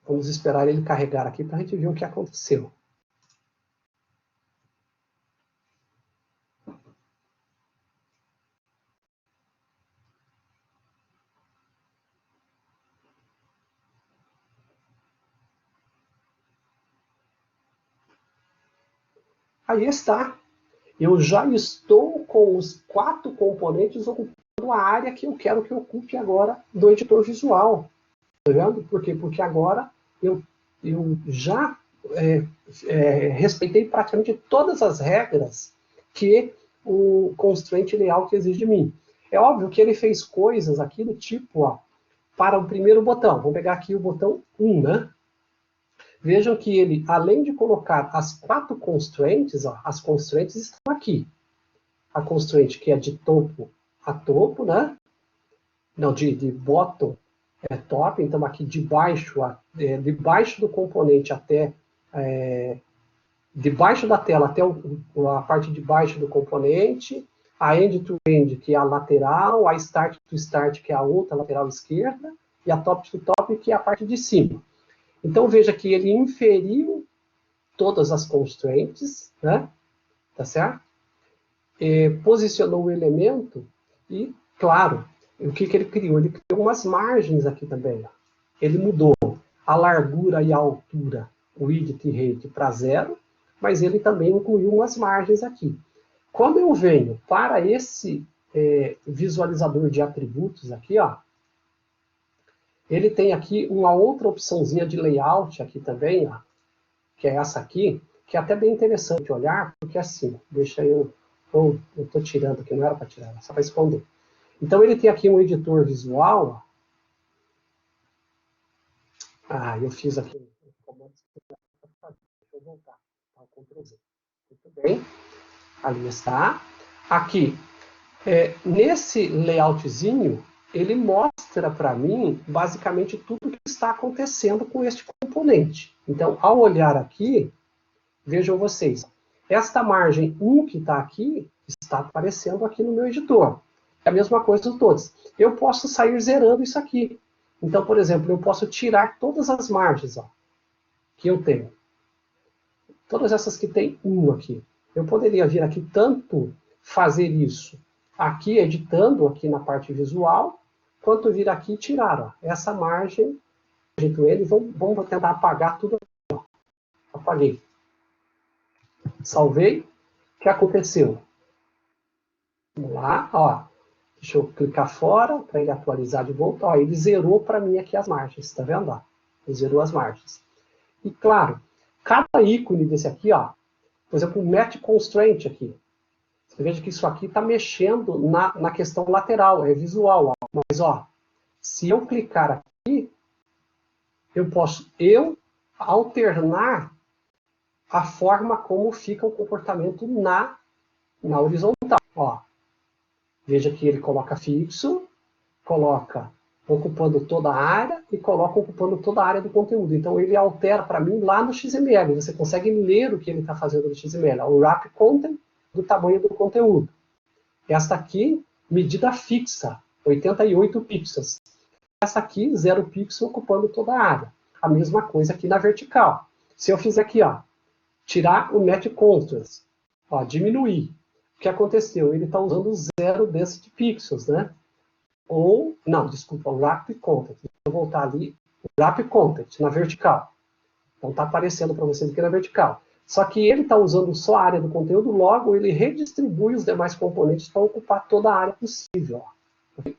Vamos esperar ele carregar aqui para a gente ver o que aconteceu. Aí está. Eu já estou com os 4 componentes ocupando a área que eu quero que ocupe agora do editor visual. Tá vendo? Por quê? Porque agora eu já respeitei praticamente todas as regras que o Constraint Layout exige de mim. É óbvio que ele fez coisas aqui do tipo, ó, para o primeiro botão. Vamos pegar aqui o botão 1, né? Vejam que ele, além de colocar as 4 constraints, ó, as constraints estão aqui. A constraint que é de topo a topo, né? Não, de bottom top, então aqui de baixo do componente até de baixo da tela até a parte de baixo do componente, a end-to-end, que é a lateral, a start-to-start, que é a outra lateral esquerda, e a top-to-top, que é a parte de cima. Então, veja que ele inferiu todas as constraints, né? Tá certo? Posicionou o elemento e, claro, o que ele criou? Ele criou umas margens aqui também. Ó. Ele mudou a largura e a altura, o width e height, para 0, mas ele também incluiu umas margens aqui. Quando eu venho para esse visualizador de atributos aqui, ó, ele tem aqui uma outra opçãozinha de layout aqui também, ó, que é essa aqui, que é até bem interessante olhar, porque assim, deixa eu estou tirando aqui, não era para tirar, só para esconder. Então ele tem aqui um editor visual, ó. Eu fiz aqui deixa eu voltar, tá, Ctrl Z. Muito bem, ali está. Aqui, nesse layoutzinho, ele mostra para mim, basicamente, tudo o que está acontecendo com este componente. Então, ao olhar aqui, vejam vocês, esta margem 1 que está aqui, está aparecendo aqui no meu editor. É a mesma coisa de todos. Eu posso sair zerando isso aqui. Então, por exemplo, eu posso tirar todas as margens ó, que eu tenho. Todas essas que tem 1 aqui. Eu poderia vir aqui tanto fazer isso aqui, editando aqui na parte visual, quanto vir aqui e tirar ó, essa margem, ele, vamos tentar apagar tudo aqui. Ó. Apaguei. Salvei. O que aconteceu? Vamos lá, ó. Deixa eu clicar fora para ele atualizar de volta. Ó, ele zerou para mim aqui as margens, tá vendo? Ó? Ele zerou as margens. E claro, cada ícone desse aqui, ó, por exemplo, o Match Constraint aqui. Você veja que isso aqui está mexendo na questão lateral, é visual. Ó. Mas, ó, se eu clicar aqui, eu posso alternar a forma como fica o comportamento na horizontal. Ó. Veja que ele coloca fixo, coloca ocupando toda a área e coloca ocupando toda a área do conteúdo. Então ele altera para mim lá no XML. Você consegue ler o que ele está fazendo no XML. O wrap content do tamanho do conteúdo. Esta aqui, medida fixa, 88 pixels. Essa aqui, 0 pixel ocupando toda a área. A mesma coisa aqui na vertical. Se eu fizer aqui, ó, tirar o Match Contrast, ó, diminuir. O que aconteceu? Ele está usando 0 density pixels, né? Ou, não, desculpa, o wrap content. Vou voltar ali, o wrap content, na vertical. Então está aparecendo para vocês aqui na vertical. Só que ele está usando só a área do conteúdo, logo ele redistribui os demais componentes para ocupar toda a área possível. Ó.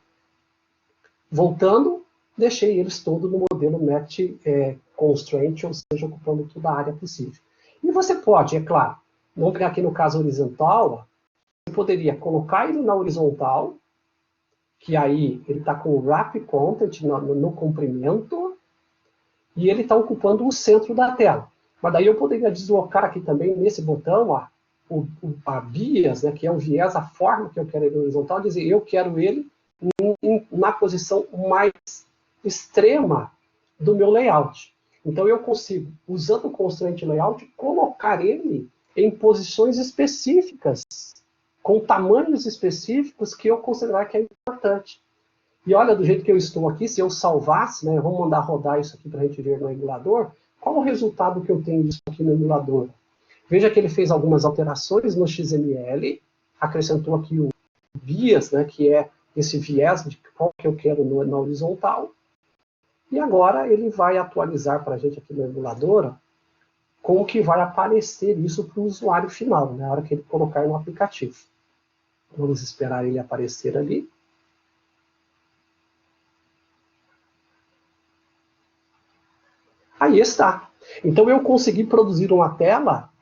Voltando, deixei eles todos no modelo Match Constraint, ou seja, ocupando toda a área possível. E você pode, é claro, vamos pegar aqui no caso horizontal, ó, você poderia colocar ele na horizontal, que aí ele está com o wrap content no comprimento, e ele está ocupando o centro da tela. Mas daí eu poderia deslocar aqui também, nesse botão, ó, a bias, né, que é o viés, a forma que eu quero ele horizontal, dizer, eu quero ele na posição mais extrema do meu layout. Então eu consigo, usando o Constraint Layout, colocar ele em posições específicas, com tamanhos específicos que eu considerar que é importante. E olha, do jeito que eu estou aqui, se eu salvasse, né, vamos mandar rodar isso aqui para a gente ver no emulador, qual o resultado que eu tenho disso aqui no emulador? Veja que ele fez algumas alterações no XML, acrescentou aqui o bias, né, que é esse viés de qual que eu quero na horizontal, e agora ele vai atualizar para a gente aqui no emulador como que vai aparecer isso para o usuário final, na hora que ele colocar no aplicativo. Vamos esperar ele aparecer ali. Aí está. Então eu consegui produzir uma tela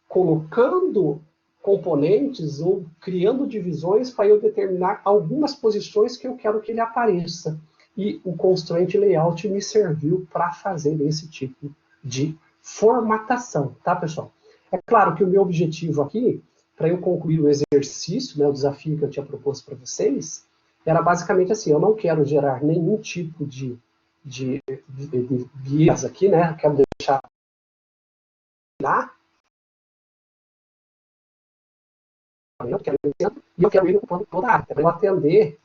colocando componentes ou criando divisões para eu determinar algumas posições que eu quero que ele apareça. E o Constraint Layout me serviu para fazer esse tipo de formatação, tá, pessoal? É claro que o meu objetivo aqui, para eu concluir o exercício, né, o desafio que eu tinha proposto para vocês, era basicamente assim, eu não quero gerar nenhum tipo de viés aqui, né? Quero deixar lá, e eu quero ele ocupando toda a área, para eu atender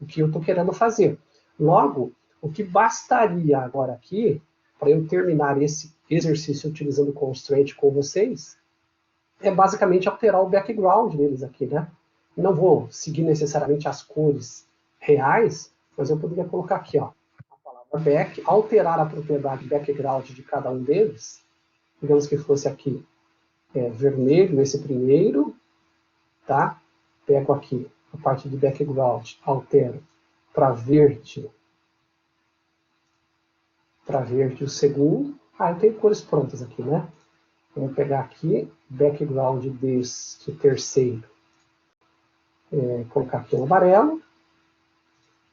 o que eu estou querendo fazer. Logo, o que bastaria agora aqui, para eu terminar esse exercício utilizando o constraint com vocês, é basicamente alterar o background deles aqui, né? Não vou seguir necessariamente as cores reais, mas eu poderia colocar aqui, ó, a palavra back, alterar a propriedade background de cada um deles. Digamos que fosse aqui vermelho esse primeiro, tá? Pego aqui a parte de background, altero para verde o segundo. Eu tenho cores prontas aqui, né? Vamos pegar aqui, background deste terceiro, colocar aqui um amarelo,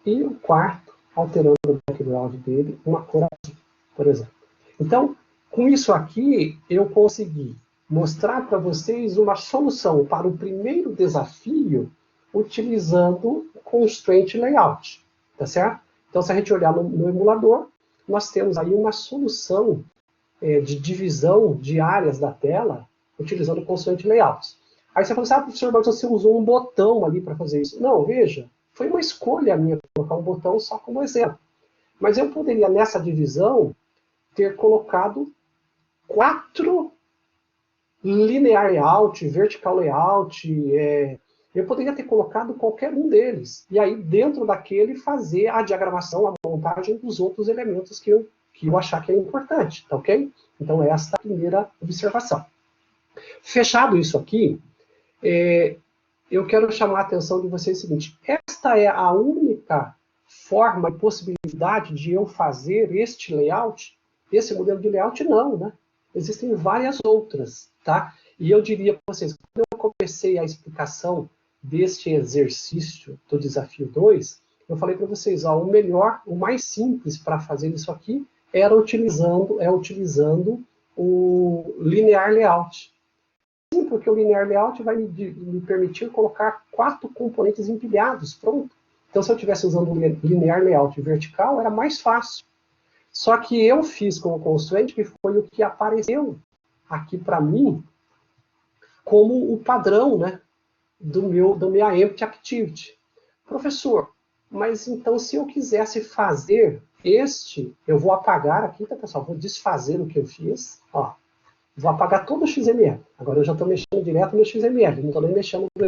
e o quarto, alterando o background dele, uma cor azul, por exemplo. Então, com isso aqui, eu consegui mostrar para vocês uma solução para o primeiro desafio utilizando o Constraint Layout, tá certo? Então, se a gente olhar no emulador, nós temos aí uma solução de divisão de áreas da tela utilizando o Constraint Layout. Aí você fala assim, professor, mas você usou um botão ali para fazer isso. Não, veja, foi uma escolha minha colocar um botão só como exemplo. Mas eu poderia, nessa divisão, ter colocado 4 linear layout, vertical layout, eu poderia ter colocado qualquer um deles. E aí, dentro daquele, fazer a diagramação, a montagem dos outros elementos que eu achar que é importante, tá ok? Então, essa é a primeira observação. Fechado isso aqui, eu quero chamar a atenção de vocês o seguinte, esta é a única forma e possibilidade de eu fazer este layout? Esse modelo de layout não, né? Existem várias outras, tá? E eu diria para vocês, quando eu comecei a explicação deste exercício do desafio 2, eu falei para vocês, ó, o melhor, o mais simples para fazer isso aqui era utilizando o linear layout. Sim, porque o linear layout vai me permitir colocar 4 componentes empilhados, pronto. Então, se eu estivesse usando o linear layout vertical, era mais fácil. Só que eu fiz com o constraint, que foi o que apareceu aqui para mim como o padrão, né, da minha empty activity. Professor, mas então se eu quisesse fazer eu vou apagar aqui, tá, pessoal? Vou desfazer o que eu fiz, ó. Vou apagar todo o XML. Agora eu já estou mexendo direto no XML, não estou nem mexendo no...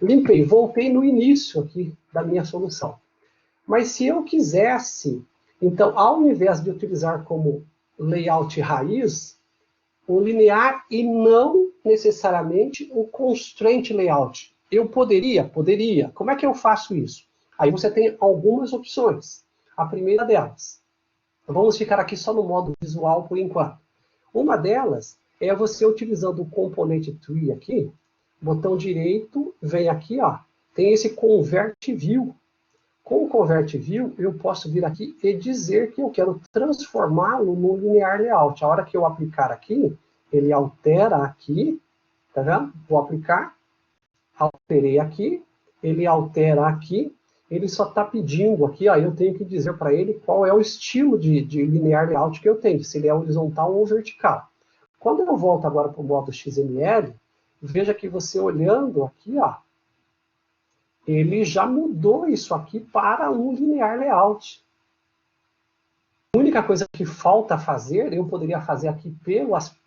Limpei, voltei no início aqui da minha solução. Mas se eu quisesse, então, ao invés de utilizar como layout raiz, o linear e não necessariamente o constraint layout. Eu poderia? Poderia. Como é que eu faço isso? Aí você tem algumas opções. A primeira delas, vamos ficar aqui só no modo visual por enquanto. Uma delas é você utilizando o componente tree aqui, botão direito, vem aqui, ó, tem esse convert view. Com o convert view, eu posso vir aqui e dizer que eu quero transformá-lo no linear layout. A hora que eu aplicar aqui, ele altera aqui, tá vendo? Vou aplicar, alterei aqui, ele altera aqui, ele só está pedindo aqui, ó, eu tenho que dizer para ele qual é o estilo de linear layout que eu tenho, se ele é horizontal ou vertical. Quando eu volto agora para o modo XML, veja que você olhando aqui, ó, ele já mudou isso aqui para um linear layout. A única coisa que falta fazer, eu poderia fazer aqui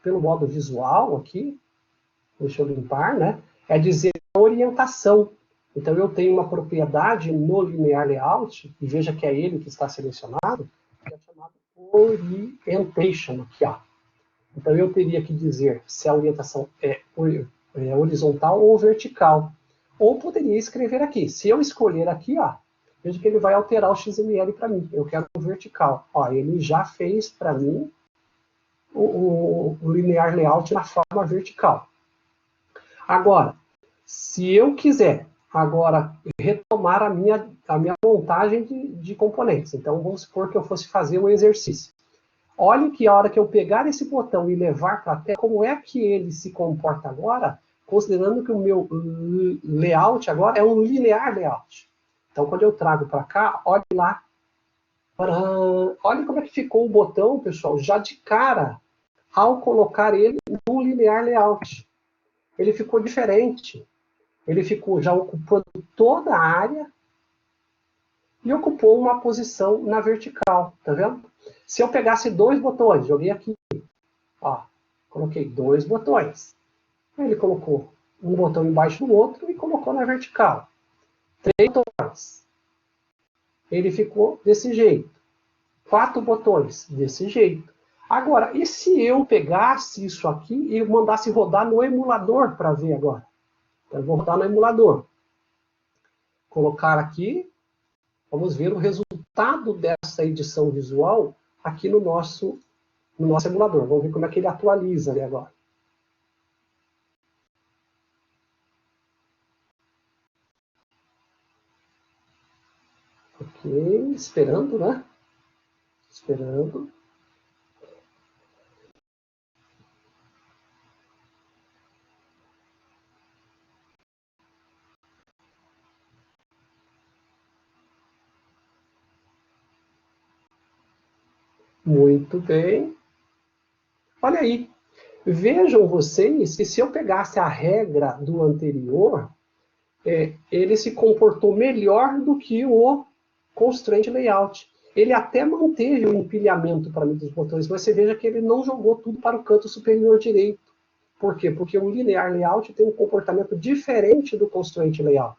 pelo modo visual, aqui, deixa eu limpar, né? É dizer orientação. Então, eu tenho uma propriedade no linear layout, e veja que é ele que está selecionado, que é chamado orientation, aqui, ó. Então, eu teria que dizer se a orientação é horizontal ou vertical. Ou poderia escrever aqui. Se eu escolher aqui, ó, veja que ele vai alterar o XML para mim. Eu quero o vertical. Ó, ele já fez para mim o linear layout na forma vertical. Agora, se eu quiser agora retomar a minha montagem de componentes, então vamos supor que eu fosse fazer um exercício. Olhe que a hora que eu pegar esse botão e levar para a tela, como é que ele se comporta agora, considerando que o meu layout agora é um linear layout. Então, quando eu trago para cá, olhe lá. Olha como é que ficou o botão, pessoal, já de cara, ao colocar ele no linear layout. ele ficou diferente. Ele ficou já ocupando toda a área e ocupou uma posição na vertical, tá vendo? Se eu pegasse dois botões, joguei aqui, ó, coloquei dois botões. Ele colocou um botão embaixo do outro e colocou na vertical. Três botões. Ele ficou desse jeito. Quatro botões, desse jeito. Agora, e se eu pegasse isso aqui e mandasse rodar no emulador para ver agora? Então, eu vou rodar no emulador. Colocar aqui. Vamos ver o resultado dessa edição visual aqui no nosso emulador. Vamos ver como é que ele atualiza ali agora. Ok, esperando, né? Esperando. Muito bem. Olha aí. Vejam vocês que se eu pegasse a regra do anterior, ele se comportou melhor do que o Constraint Layout. Ele até manteve o empilhamento para mim dos botões, mas você veja que ele não jogou tudo para o canto superior direito. Por quê? Porque o Linear Layout tem um comportamento diferente do Constraint Layout.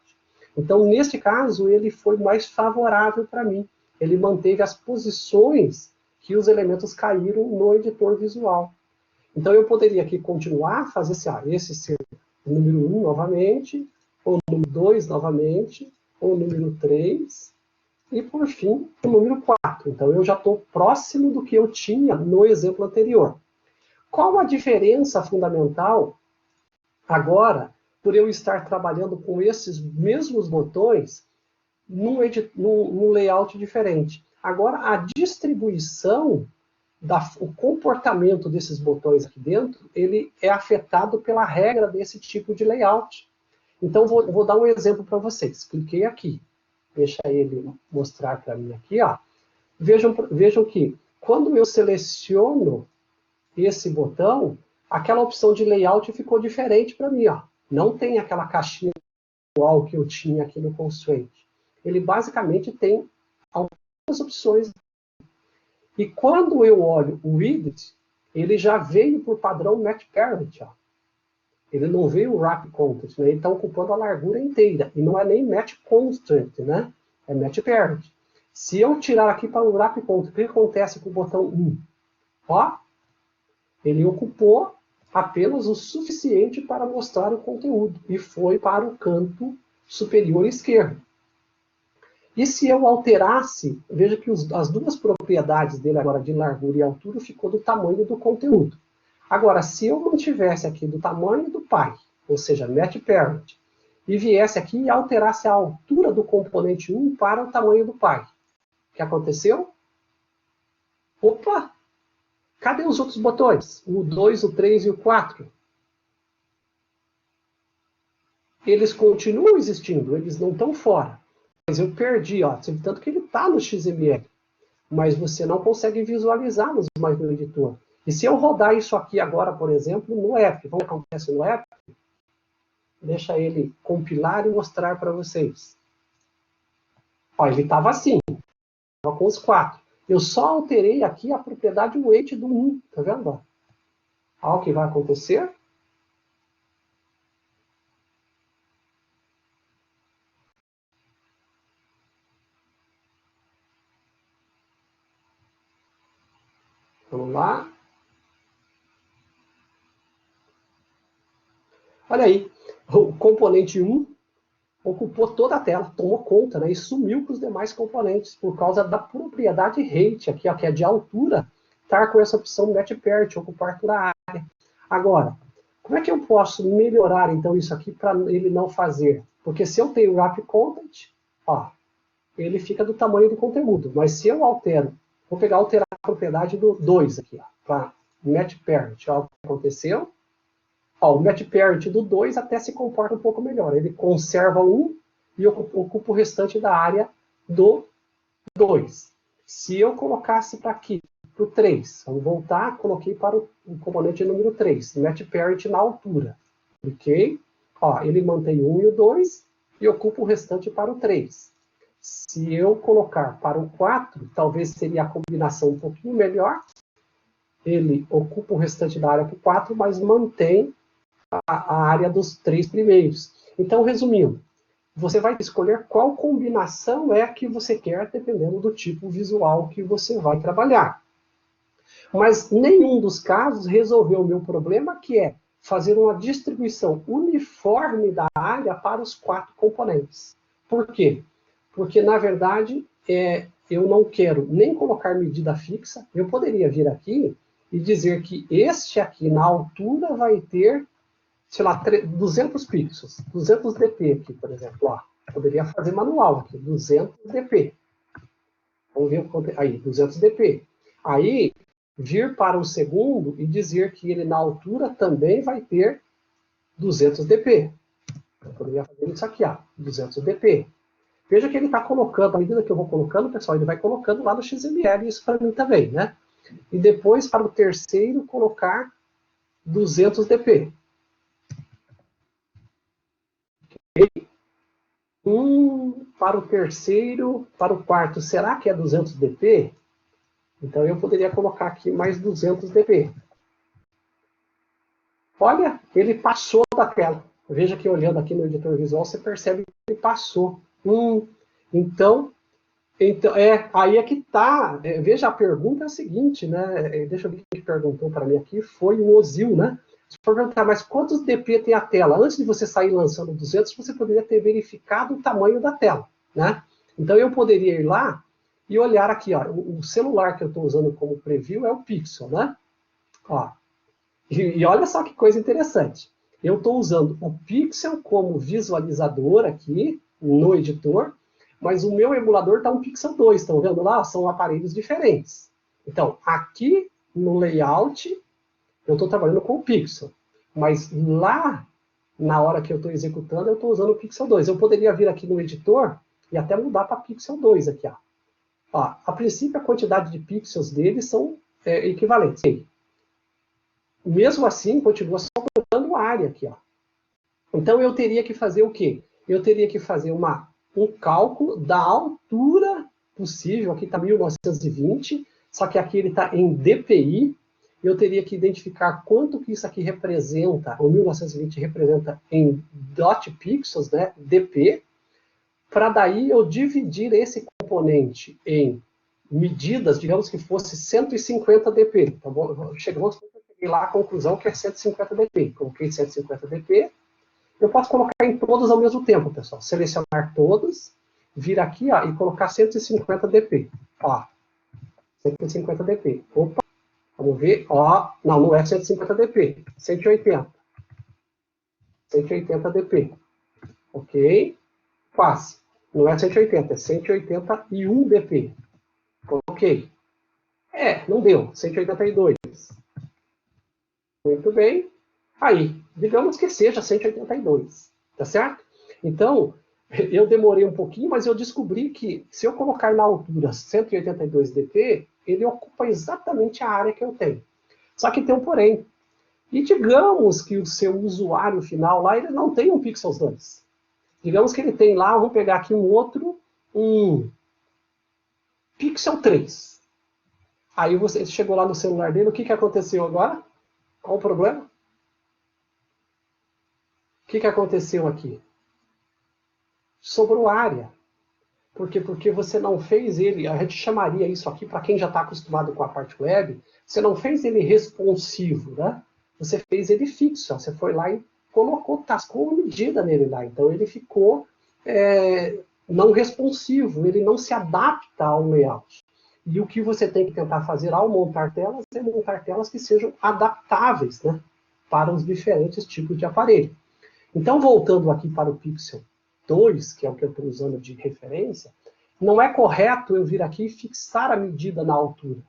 Então, nesse caso, ele foi mais favorável para mim. Ele manteve as posições que os elementos caíram no editor visual. Então, eu poderia aqui continuar a fazer esse ser o número 1 novamente, ou o número 2 novamente, ou o número 3, e, por fim, o número 4. Então, eu já estou próximo do que eu tinha no exemplo anterior. Qual a diferença fundamental agora, por eu estar trabalhando com esses mesmos botões num layout diferente? Agora, a distribuição, o comportamento desses botões aqui dentro, ele é afetado pela regra desse tipo de layout. Então, vou dar um exemplo para vocês. Cliquei aqui. Deixa ele mostrar para mim aqui. Ó. Vejam que, quando eu seleciono esse botão, aquela opção de layout ficou diferente para mim. Ó. Não tem aquela caixinha igual que eu tinha aqui no Constraint. Ele basicamente tem algumas opções. E quando eu olho o width, ele já veio por padrão match parent. Ó. Ele não veio o wrap content, né? Ele está ocupando a largura inteira. E não é nem match constraint, né? É match parent. Se eu tirar aqui para o wrap content, o que acontece com o botão 1? Ó, ele ocupou apenas o suficiente para mostrar o conteúdo e foi para o canto superior esquerdo. E se eu alterasse, veja que as duas propriedades dele agora de largura e altura ficou do tamanho do conteúdo. Agora, se eu mantivesse aqui do tamanho do pai, ou seja, match parent, e viesse aqui e alterasse a altura do componente 1 para o tamanho do pai, o que aconteceu? Opa! Cadê os outros botões? O 2, o 3 e o 4. Eles continuam existindo, eles não estão fora. Mas eu perdi, ó, tanto que ele está no XML. Mas você não consegue visualizar mais no editor. E se eu rodar isso aqui agora, por exemplo, no Epic, vamos ver o que acontece no Epic? Deixa ele compilar e mostrar para vocês. Ó, ele estava assim, estava com os 4. Eu só alterei aqui a propriedade weight do 1, tá vendo? Olha o que vai acontecer. Vamos lá. Olha aí, o componente 1 ocupou toda a tela, tomou conta, né, e sumiu com os demais componentes, por causa da propriedade height, aqui, ó, que é de altura, estar com essa opção match parent, ocupar toda a área. Agora, como é que eu posso melhorar, então, isso aqui para ele não fazer? Porque se eu tenho wrap content, ó, ele fica do tamanho do conteúdo, mas se eu altero, vou alterar a propriedade do 2 aqui, para match parent, ó, o que aconteceu? Ó, o match parent do 2 até se comporta um pouco melhor. Ele conserva o 1 e ocupa o restante da área do 2. Se eu colocasse para aqui, para o 3, vamos voltar, coloquei para o componente número 3, match parent na altura. Cliquei, ó, ele mantém o 1 e o 2 e ocupa o restante para o 3. Se eu colocar para o 4, talvez seria a combinação um pouquinho melhor. Ele ocupa o restante da área para o 4, mas mantém a área dos 3 primeiros. Então, resumindo, você vai escolher qual combinação é que você quer, dependendo do tipo visual que você vai trabalhar. Mas nenhum dos casos resolveu o meu problema, que é fazer uma distribuição uniforme da área para os 4 componentes. Por quê? Porque, na verdade, eu não quero nem colocar medida fixa. Eu poderia vir aqui e dizer que este aqui, na altura, vai ter, sei lá, 200 pixels, 200 dp aqui, por exemplo. Ó, poderia fazer manual aqui, 200 dp. Vamos ver aí, 200 dp. Aí, vir para o segundo e dizer que ele, na altura, também vai ter 200 dp. Eu poderia fazer isso aqui, ó, 200 dp. Veja que ele está colocando, à medida que eu vou colocando, pessoal, ele vai colocando lá no XML, isso para mim também, né? E depois, para o terceiro, colocar 200 dp. Para o terceiro, para o quarto, será que é 200 dp? Então, eu poderia colocar aqui mais 200 dp. Olha, ele passou da tela. Veja que olhando aqui no editor visual, você percebe que ele passou. Então, aí é que está. Veja, a pergunta é a seguinte, né? Deixa eu ver quem perguntou para mim aqui. Foi o Ozil, né? Se for perguntar, mas quantos dp tem a tela? Antes de você sair lançando 200, você poderia ter verificado o tamanho da tela, né? Então, eu poderia ir lá e olhar aqui, ó. O celular que eu estou usando como preview é o Pixel, né? Ó. E olha só que coisa interessante. Eu estou usando o Pixel como visualizador aqui no editor, mas o meu emulador está um Pixel 2, estão vendo lá? São aparelhos diferentes. Então, aqui no layout, eu estou trabalhando com o Pixel. Mas lá, na hora que eu estou executando, eu estou usando o Pixel 2. Eu poderia vir aqui no editor e até mudar para Pixel 2 aqui. Ó, a princípio, a quantidade de pixels deles são equivalentes. Mesmo assim, continua sobrando área aqui. Ó. Então, eu teria que fazer o quê? Eu teria que fazer um cálculo da altura possível. Aqui está 1920, só que aqui ele está em dpi. Eu teria que identificar quanto que isso aqui representa, o 1920 representa em dot pixels, né, dp, para daí eu dividir esse componente em medidas, digamos que fosse 150 dp. Então, chegamos lá à conclusão que é 150 dp. Coloquei 150 dp. Eu posso colocar em todos ao mesmo tempo, pessoal. Selecionar todos, vir aqui ó, e colocar 150 dp. Ó, 150 dp. Opa, vamos ver. Ó, não é 150 dp. 180. 180 dp. Ok? Quase. Não é 180, é 181 dp. Coloquei. Não deu. 182. Muito bem. Aí, digamos que seja 182, tá certo? Então, eu demorei um pouquinho, mas eu descobri que se eu colocar na altura 182 dp, ele ocupa exatamente a área que eu tenho. Só que tem um porém. E digamos que o seu usuário final lá, ele não tem um Pixel 2. Digamos que ele tem lá, vamos pegar aqui um Pixel 3. Aí você chegou lá no celular dele, o que aconteceu agora? Qual o problema? O que aconteceu aqui? Sobrou área. Por quê? Porque você não fez ele, a gente chamaria isso aqui, para quem já está acostumado com a parte web, você não fez ele responsivo, né? Você fez ele fixo, você foi lá e colocou, tascou uma medida nele lá. Então ele ficou não responsivo, ele não se adapta ao layout. E o que você tem que tentar fazer ao montar telas é montar telas que sejam adaptáveis, né, para os diferentes tipos de aparelho. Então, voltando aqui para o Pixel 2, que é o que eu estou usando de referência, não é correto eu vir aqui e fixar a medida na altura.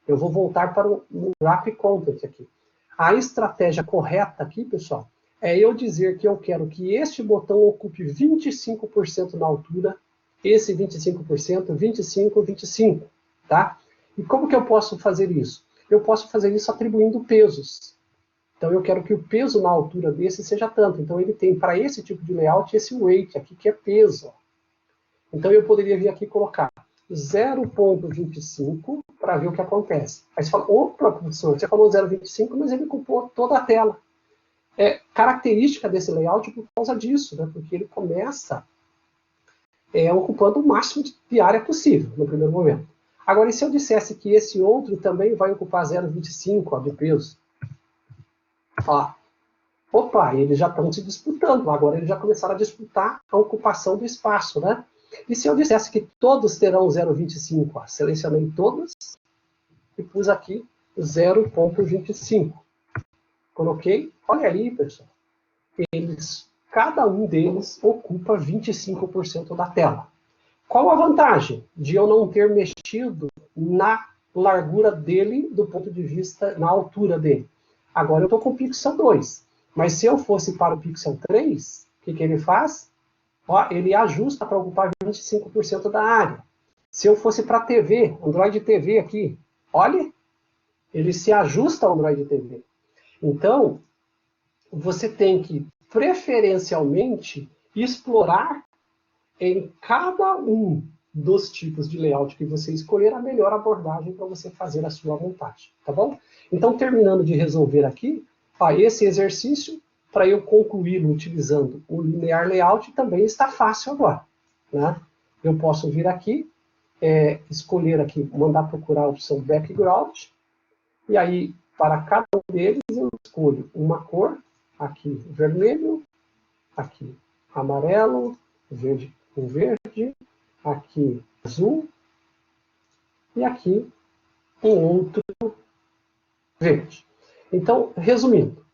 Eu vou voltar para o Wrap Content aqui. A estratégia correta aqui, pessoal, é eu dizer que eu quero que este botão ocupe 25% na altura, esse 25%, 25%, 25%. Tá? E como que eu posso fazer isso? Eu posso fazer isso atribuindo pesos. Então, eu quero que o peso na altura desse seja tanto. Então, ele tem, para esse tipo de layout, esse weight aqui, que é peso. Então, eu poderia vir aqui e colocar 0,25 para ver o que acontece. Aí você fala, opa, professor, você falou 0,25, mas ele ocupou toda a tela. É característica desse layout por causa disso, né? Porque ele começa ocupando o máximo de área possível no primeiro momento. Agora, e se eu dissesse que esse outro também vai ocupar 0,25 de peso? Ó, opa, eles já estão se disputando. Agora eles já começaram a disputar a ocupação do espaço, né? E se eu dissesse que todos terão 0,25? Selecionei todos e pus aqui 0,25. Coloquei, olha aí, pessoal. Cada um deles ocupa 25% da tela. Qual a vantagem de eu não ter mexido na largura dele, do ponto de vista, na altura dele? Agora eu estou com o pixel 2. Mas se eu fosse para o pixel 3, o que ele faz? Ó, ele ajusta para ocupar 25% da área. Se eu fosse para a TV, Android TV aqui, olha, ele se ajusta ao Android TV. Então, você tem que, preferencialmente, explorar em cada um dos tipos de layout que você escolher a melhor abordagem para você fazer a sua montagem, tá bom? Então, terminando de resolver aqui, esse exercício, para eu concluí-lo utilizando o linear layout, também está fácil agora, né? Eu posso vir aqui, escolher aqui, mandar procurar a opção background, e aí, para cada um deles, eu escolho uma cor, aqui vermelho, aqui amarelo, verde com verde, aqui azul, e aqui um outro verde. Então, resumindo,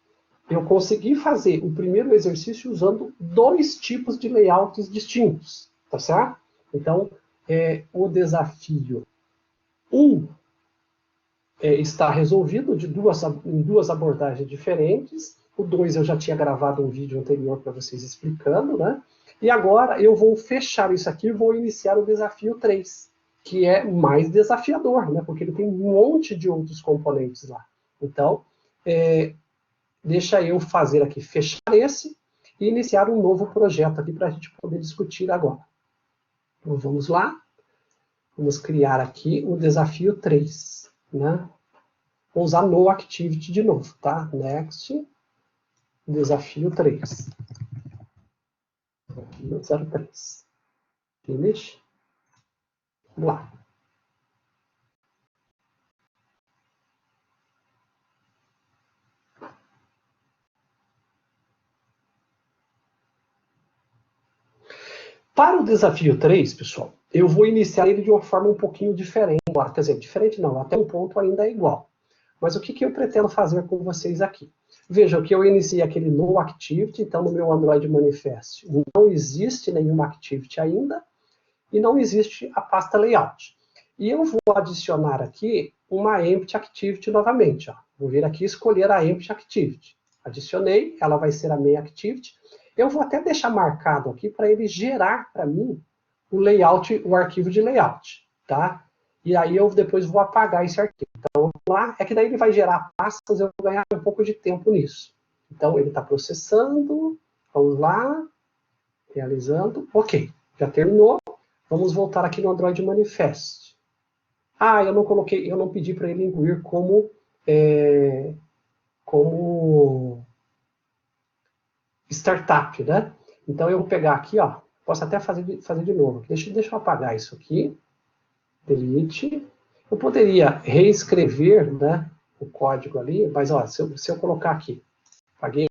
eu consegui fazer o primeiro exercício usando dois tipos de layouts distintos, tá certo? Então, o desafio 1 está resolvido em duas abordagens diferentes. O 2 eu já tinha gravado um vídeo anterior para vocês explicando, né? E agora eu vou fechar isso aqui e vou iniciar o desafio 3, que é mais desafiador, né? Porque ele tem um monte de outros componentes lá. Então, deixa eu fazer aqui, fechar esse e iniciar um novo projeto aqui para a gente poder discutir agora. Então, vamos lá. Vamos criar aqui o desafio 3, né? Vou usar no activity de novo, tá? Next, desafio 3. Desafio 03. Finish. Vamos lá. Para o desafio 3, pessoal, eu vou iniciar ele de uma forma um pouquinho diferente. Quer dizer, diferente não, até um ponto ainda é igual. Mas o que eu pretendo fazer com vocês aqui? Vejam que eu iniciei aquele no activity, então no meu Android Manifest não existe nenhuma activity ainda, e não existe a pasta layout. E eu vou adicionar aqui uma empty activity novamente. Ó. Vou vir aqui e escolher a empty activity. Adicionei, ela vai ser a main activity. Eu vou até deixar marcado aqui para ele gerar para mim o layout, o arquivo de layout, tá? E aí eu depois vou apagar esse arquivo. Então, lá, é que daí ele vai gerar pastas, eu vou ganhar um pouco de tempo nisso. Então, ele está processando, vamos lá, realizando, ok, já terminou. Vamos voltar aqui no Android Manifest. Eu não coloquei, eu não pedi para ele incluir como startup, né? Então eu vou pegar aqui, ó, posso até fazer de novo. Deixa eu apagar isso aqui. Delete. Eu poderia reescrever, né, o código ali, mas ó, se eu colocar aqui, apaguei,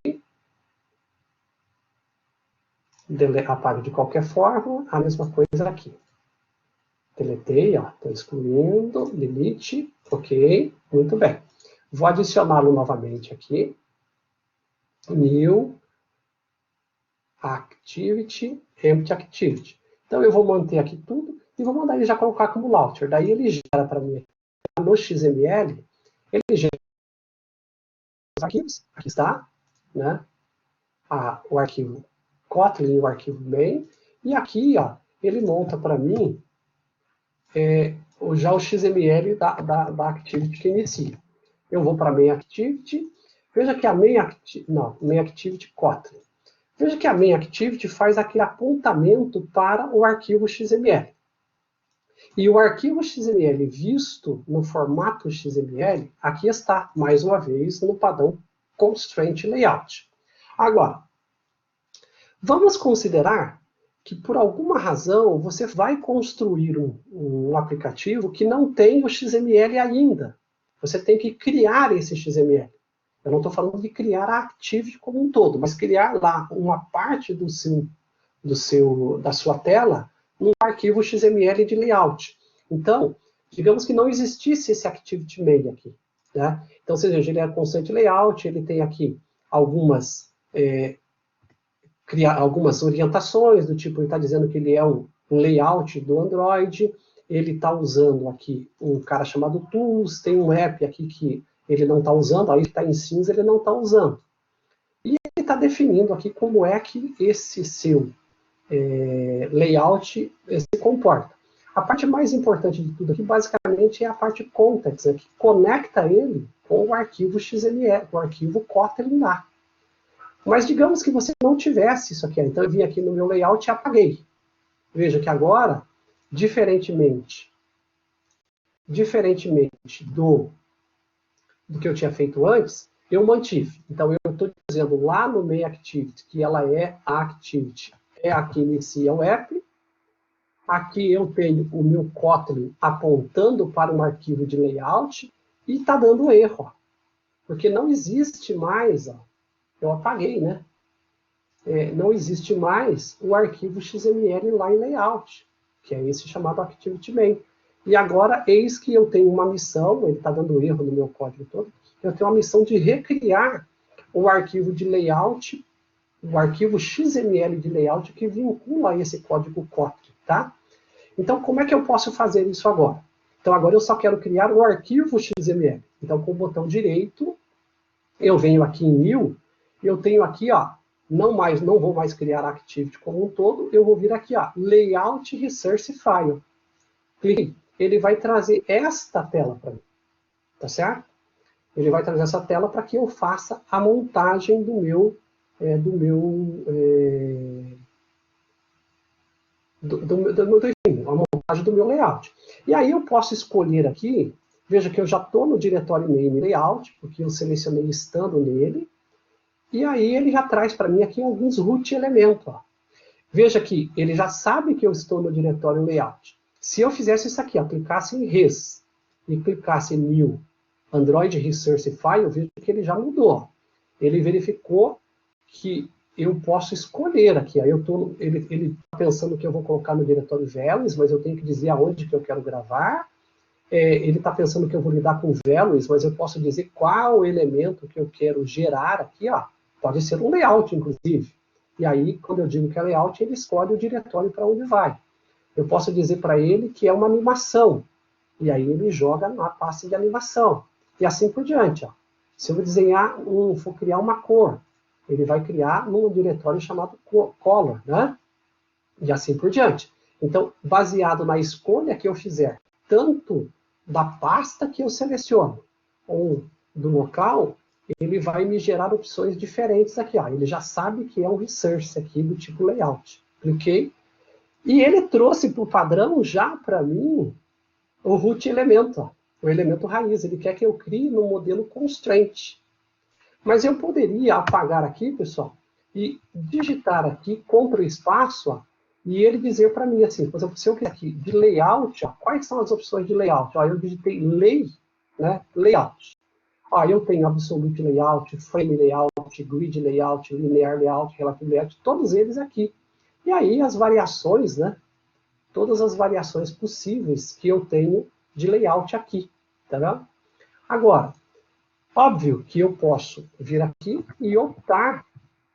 apago de qualquer forma, a mesma coisa aqui. Deletei, ó, estou excluindo, delete, ok, muito bem. Vou adicioná-lo novamente aqui. New Activity, Empty Activity. Então eu vou manter aqui tudo e vou mandar ele já colocar como launcher. Daí ele gera para mim no XML, ele gera os arquivos, aqui está, né? O arquivo Kotlin e o arquivo main, e aqui, ó, ele monta para mim já o XML da Activity que inicia. Eu vou para a main Activity, Veja que a main activity Kotlin. Veja que a main activity faz aquele apontamento para o arquivo XML. E o arquivo XML visto no formato XML, aqui está, mais uma vez, no padrão Constraint Layout. Agora, vamos considerar que, por alguma razão, você vai construir um aplicativo que não tem o XML ainda. Você tem que criar esse XML. Eu não estou falando de criar a Activity como um todo, mas criar lá uma parte da sua tela num arquivo XML de layout. Então, digamos que não existisse esse Activity Main aqui. Né? Então, você veja, ele é constante layout, ele tem aqui algumas orientações, do tipo, ele está dizendo que ele é um layout do Android, ele está usando aqui um cara chamado Tools, tem um app aqui que ele não está usando, aí está em cinza, ele não está usando. E ele está definindo aqui como é que esse seu layout se comporta. A parte mais importante de tudo aqui, basicamente, é a parte context, que conecta ele com o arquivo XML, o arquivo Kotlin lá. Mas digamos que você não tivesse isso aqui. Então eu vim aqui no meu layout e apaguei. Veja que agora, diferentemente do que eu tinha feito antes, eu mantive. Então eu estou dizendo lá no main activity que ela é a activity, é a que inicia o app. Aqui eu tenho o meu Kotlin apontando para um arquivo de layout e está dando erro. Ó, porque não existe mais, ó, eu apaguei, né? Não existe mais o arquivo XML lá em layout, que é esse chamado Activity Main. E agora, eis que eu tenho uma missão, ele está dando erro no meu código todo, eu tenho uma missão de recriar o arquivo de layout, o arquivo XML de layout que vincula esse código Kotlin, tá? Então, como é que eu posso fazer isso agora? Então, agora eu só quero criar o arquivo XML. Então, com o botão direito, eu venho aqui em New, e eu tenho aqui, ó, não vou mais criar a Activity como um todo, eu vou vir aqui, ó, Layout Resource File. Clique, ele vai trazer esta tela para mim, tá certo? Ele vai trazer essa tela para que eu faça a montagem a montagem do meu layout. E aí eu posso escolher aqui, veja que eu já estou no diretório name layout, porque eu selecionei estando nele, e aí ele já traz para mim aqui alguns root elementos. Ó. Veja que ele já sabe que eu estou no diretório layout. Se eu fizesse isso aqui, ó, clicasse em res e clicasse em new Android Resource File, eu vejo que ele já mudou. Ele verificou que eu posso escolher aqui. Aí ele está pensando que eu vou colocar no diretório values, mas eu tenho que dizer aonde que eu quero gravar. Ele está pensando que eu vou lidar com values, mas eu posso dizer qual elemento que eu quero gerar aqui. Ó. Pode ser um layout, inclusive. E aí, quando eu digo que é layout, ele escolhe o diretório para onde vai. Eu posso dizer para ele que é uma animação. E aí ele joga na pasta de animação. E assim por diante. Ó. Se eu for criar uma cor, ele vai criar num diretório chamado color, né? E assim por diante. Então, baseado na escolha que eu fizer, tanto da pasta que eu seleciono, ou do local, ele vai me gerar opções diferentes aqui. Ó. Ele já sabe que é um resource aqui do tipo layout. Cliquei. E ele trouxe para o padrão já para mim o root elemento, ó, o elemento raiz. Ele quer que eu crie no modelo constraint. Mas eu poderia apagar aqui, pessoal, e digitar aqui, compra espaço, ó, e ele dizer para mim assim, por exemplo, se eu quiser aqui de layout, ó, quais são as opções de layout? Ó, eu digitei layout. Ó, eu tenho absolute layout, frame layout, grid layout, linear layout, relative layout, todos eles aqui. E aí as variações, né? Todas as variações possíveis que eu tenho de layout aqui, tá vendo? Agora, óbvio que eu posso vir aqui e optar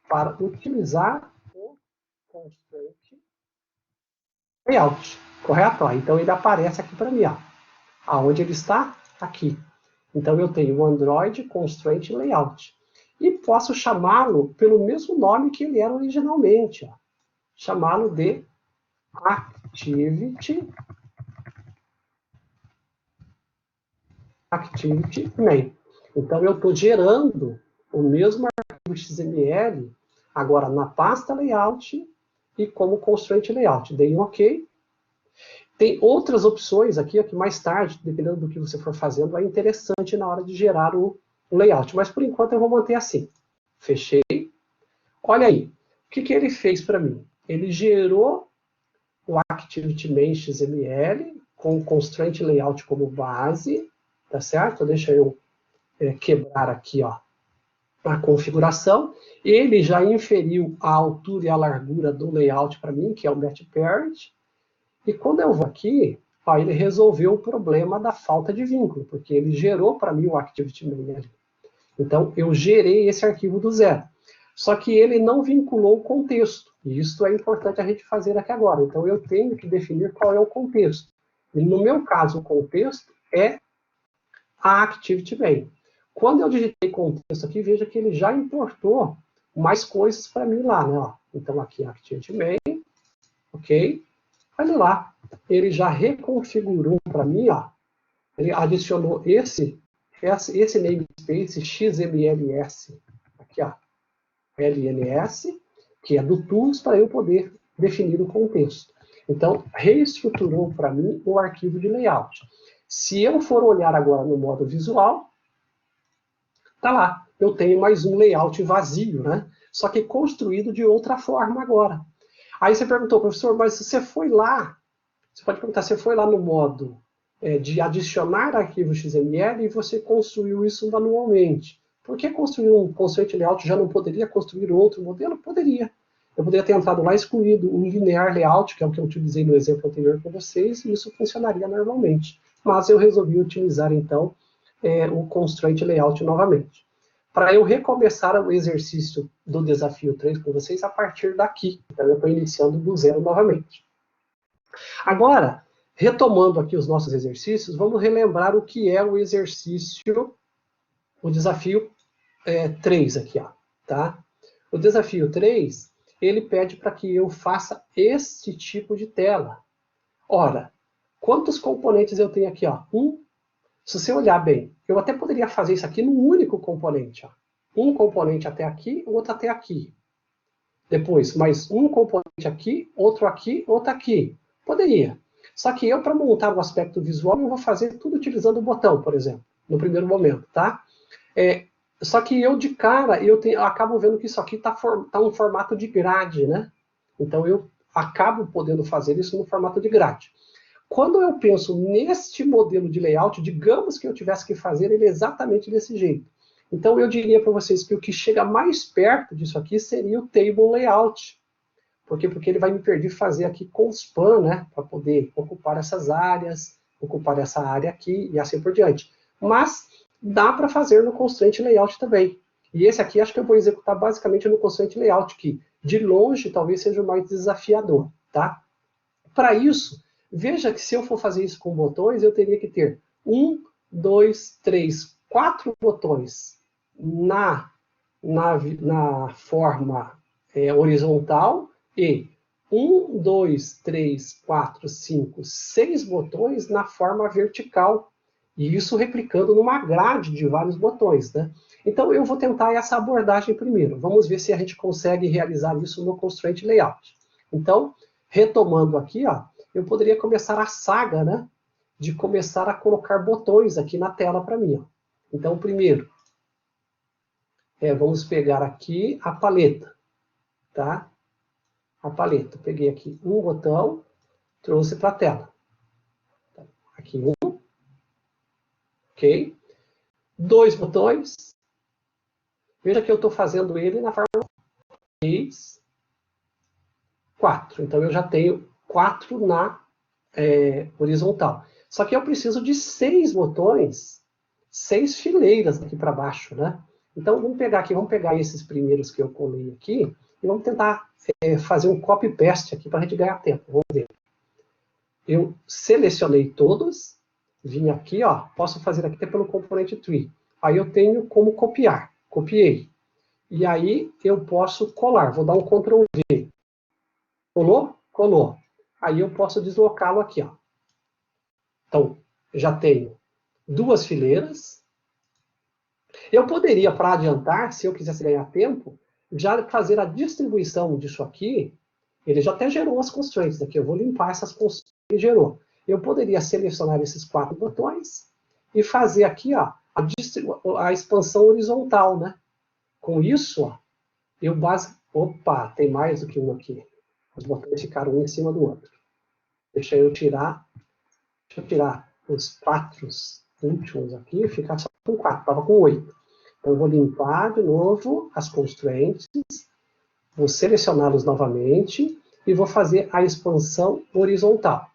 para utilizar o constraint layout, correto? Então ele aparece aqui para mim, ó. Aonde ele está? Aqui. Então eu tenho o Android Constraint Layout. E posso chamá-lo pelo mesmo nome que ele era originalmente. Chamá-lo de Activity Main. Então eu estou gerando o mesmo arquivo XML, agora na pasta layout e como constraint layout. Dei um OK. Tem outras opções aqui, que mais tarde, dependendo do que você for fazendo, é interessante na hora de gerar o layout. Mas por enquanto eu vou manter assim. Fechei. Olha aí, o que ele fez para mim? Ele gerou o ActivityMain XML com o constraint layout como base, tá certo? Deixa eu quebrar aqui, ó, a configuração. Ele já inferiu a altura e a largura do layout para mim, que é o matParent. E quando eu vou aqui, ó, ele resolveu o problema da falta de vínculo, porque ele gerou para mim o ActivityMain ali. Então, eu gerei esse arquivo do zero. Só que ele não vinculou o contexto. E isso é importante a gente fazer aqui agora. Então, eu tenho que definir qual é o contexto. E no meu caso, o contexto é a ActivityMain. Quando eu digitei contexto aqui, veja que ele já importou mais coisas para mim lá, né? Então, aqui ActivityMain, ok? Olha lá, ele já reconfigurou para mim, ó. Ele adicionou esse namespace XMLS, aqui, ó, LNS, que é do Tools, para eu poder definir o contexto. Então, reestruturou para mim o arquivo de layout. Se eu for olhar agora no modo visual, tá lá, eu tenho mais um layout vazio, né? Só que construído de outra forma agora. Aí você perguntou, professor, mas se você foi lá, você pode perguntar, você foi lá no modo de adicionar arquivo XML e você construiu isso manualmente. Por que construir um constraint layout já não poderia construir outro modelo? Poderia. Eu poderia ter entrado lá e excluído um linear layout, que é o que eu utilizei no exemplo anterior com vocês, e isso funcionaria normalmente. Mas eu resolvi utilizar, então, o constraint layout novamente. Para eu recomeçar o exercício do desafio 3 com vocês a partir daqui. Então, eu estou iniciando do zero novamente. Agora, retomando aqui os nossos exercícios, vamos relembrar o que é o exercício, o desafio 3 aqui, ó, tá? O desafio 3, ele pede para que eu faça este tipo de tela. Ora, quantos componentes eu tenho aqui, ó? Se você olhar bem, eu até poderia fazer isso aqui num único componente, ó. Um componente até aqui, outro até aqui. Depois, mais um componente aqui, outro aqui. Poderia. Só que eu, para montar o aspecto visual, eu vou fazer tudo utilizando o botão, por exemplo, no primeiro momento, tá? Só que eu, de cara, eu acabo vendo que isso aqui tá um formato de grade, né? Então, eu acabo podendo fazer isso no formato de grade. Quando eu penso neste modelo de layout, digamos que eu tivesse que fazer ele exatamente desse jeito. Então, eu diria para vocês que o que chega mais perto disso aqui seria o table layout. Por quê? Porque ele vai me permitir fazer aqui com span, né? Para poder ocupar essas áreas, ocupar essa área aqui e assim por diante. Mas dá para fazer no constraint layout também. E esse aqui acho que eu vou executar basicamente no constraint layout, que de longe talvez seja o mais desafiador, tá? Para isso, veja que se eu for fazer isso com botões, eu teria que ter 1, 2, 3, 4 botões na forma horizontal e 1, 2, 3, 4, 5, 6 botões na forma vertical. E isso replicando numa grade de vários botões, né? Então, eu vou tentar essa abordagem primeiro. Vamos ver se a gente consegue realizar isso no Constraint Layout. Então, retomando aqui, ó, eu poderia começar a saga, né? De começar a colocar botões aqui na tela para mim. Ó. Então, primeiro, vamos pegar aqui a paleta, tá? A paleta. Peguei aqui um botão, trouxe para a tela. Aqui um. Ok? 2 botões. Veja que eu estou fazendo ele na forma 3, 4. Então, eu já tenho 4 na horizontal. Só que eu preciso de 6 botões, 6 fileiras aqui para baixo, né? Então, vamos pegar esses primeiros que eu colei aqui e vamos tentar fazer um copy-paste aqui para a gente ganhar tempo. Vamos ver. Eu selecionei todos, vim aqui, ó, posso fazer aqui até pelo componente tree. Aí eu tenho como copiar. Copiei. E aí eu posso colar. Vou dar um Ctrl V. Colou? Colou. Aí eu posso deslocá-lo aqui, ó. Então, já tenho 2 fileiras. Eu poderia, para adiantar, se eu quisesse ganhar tempo, já fazer a distribuição disso aqui. Ele já até gerou as constraints aqui. Eu vou limpar essas constraints que ele gerou. Eu poderia selecionar esses 4 botões e fazer aqui ó, a expansão horizontal, né? Com isso, ó, eu Opa, tem mais do que um aqui. Os botões ficaram um em cima do outro. Deixa eu tirar os 4 últimos aqui, ficar só com 4, estava com 8. Então eu vou limpar de novo as constraints, vou selecioná-los novamente e vou fazer a expansão horizontal.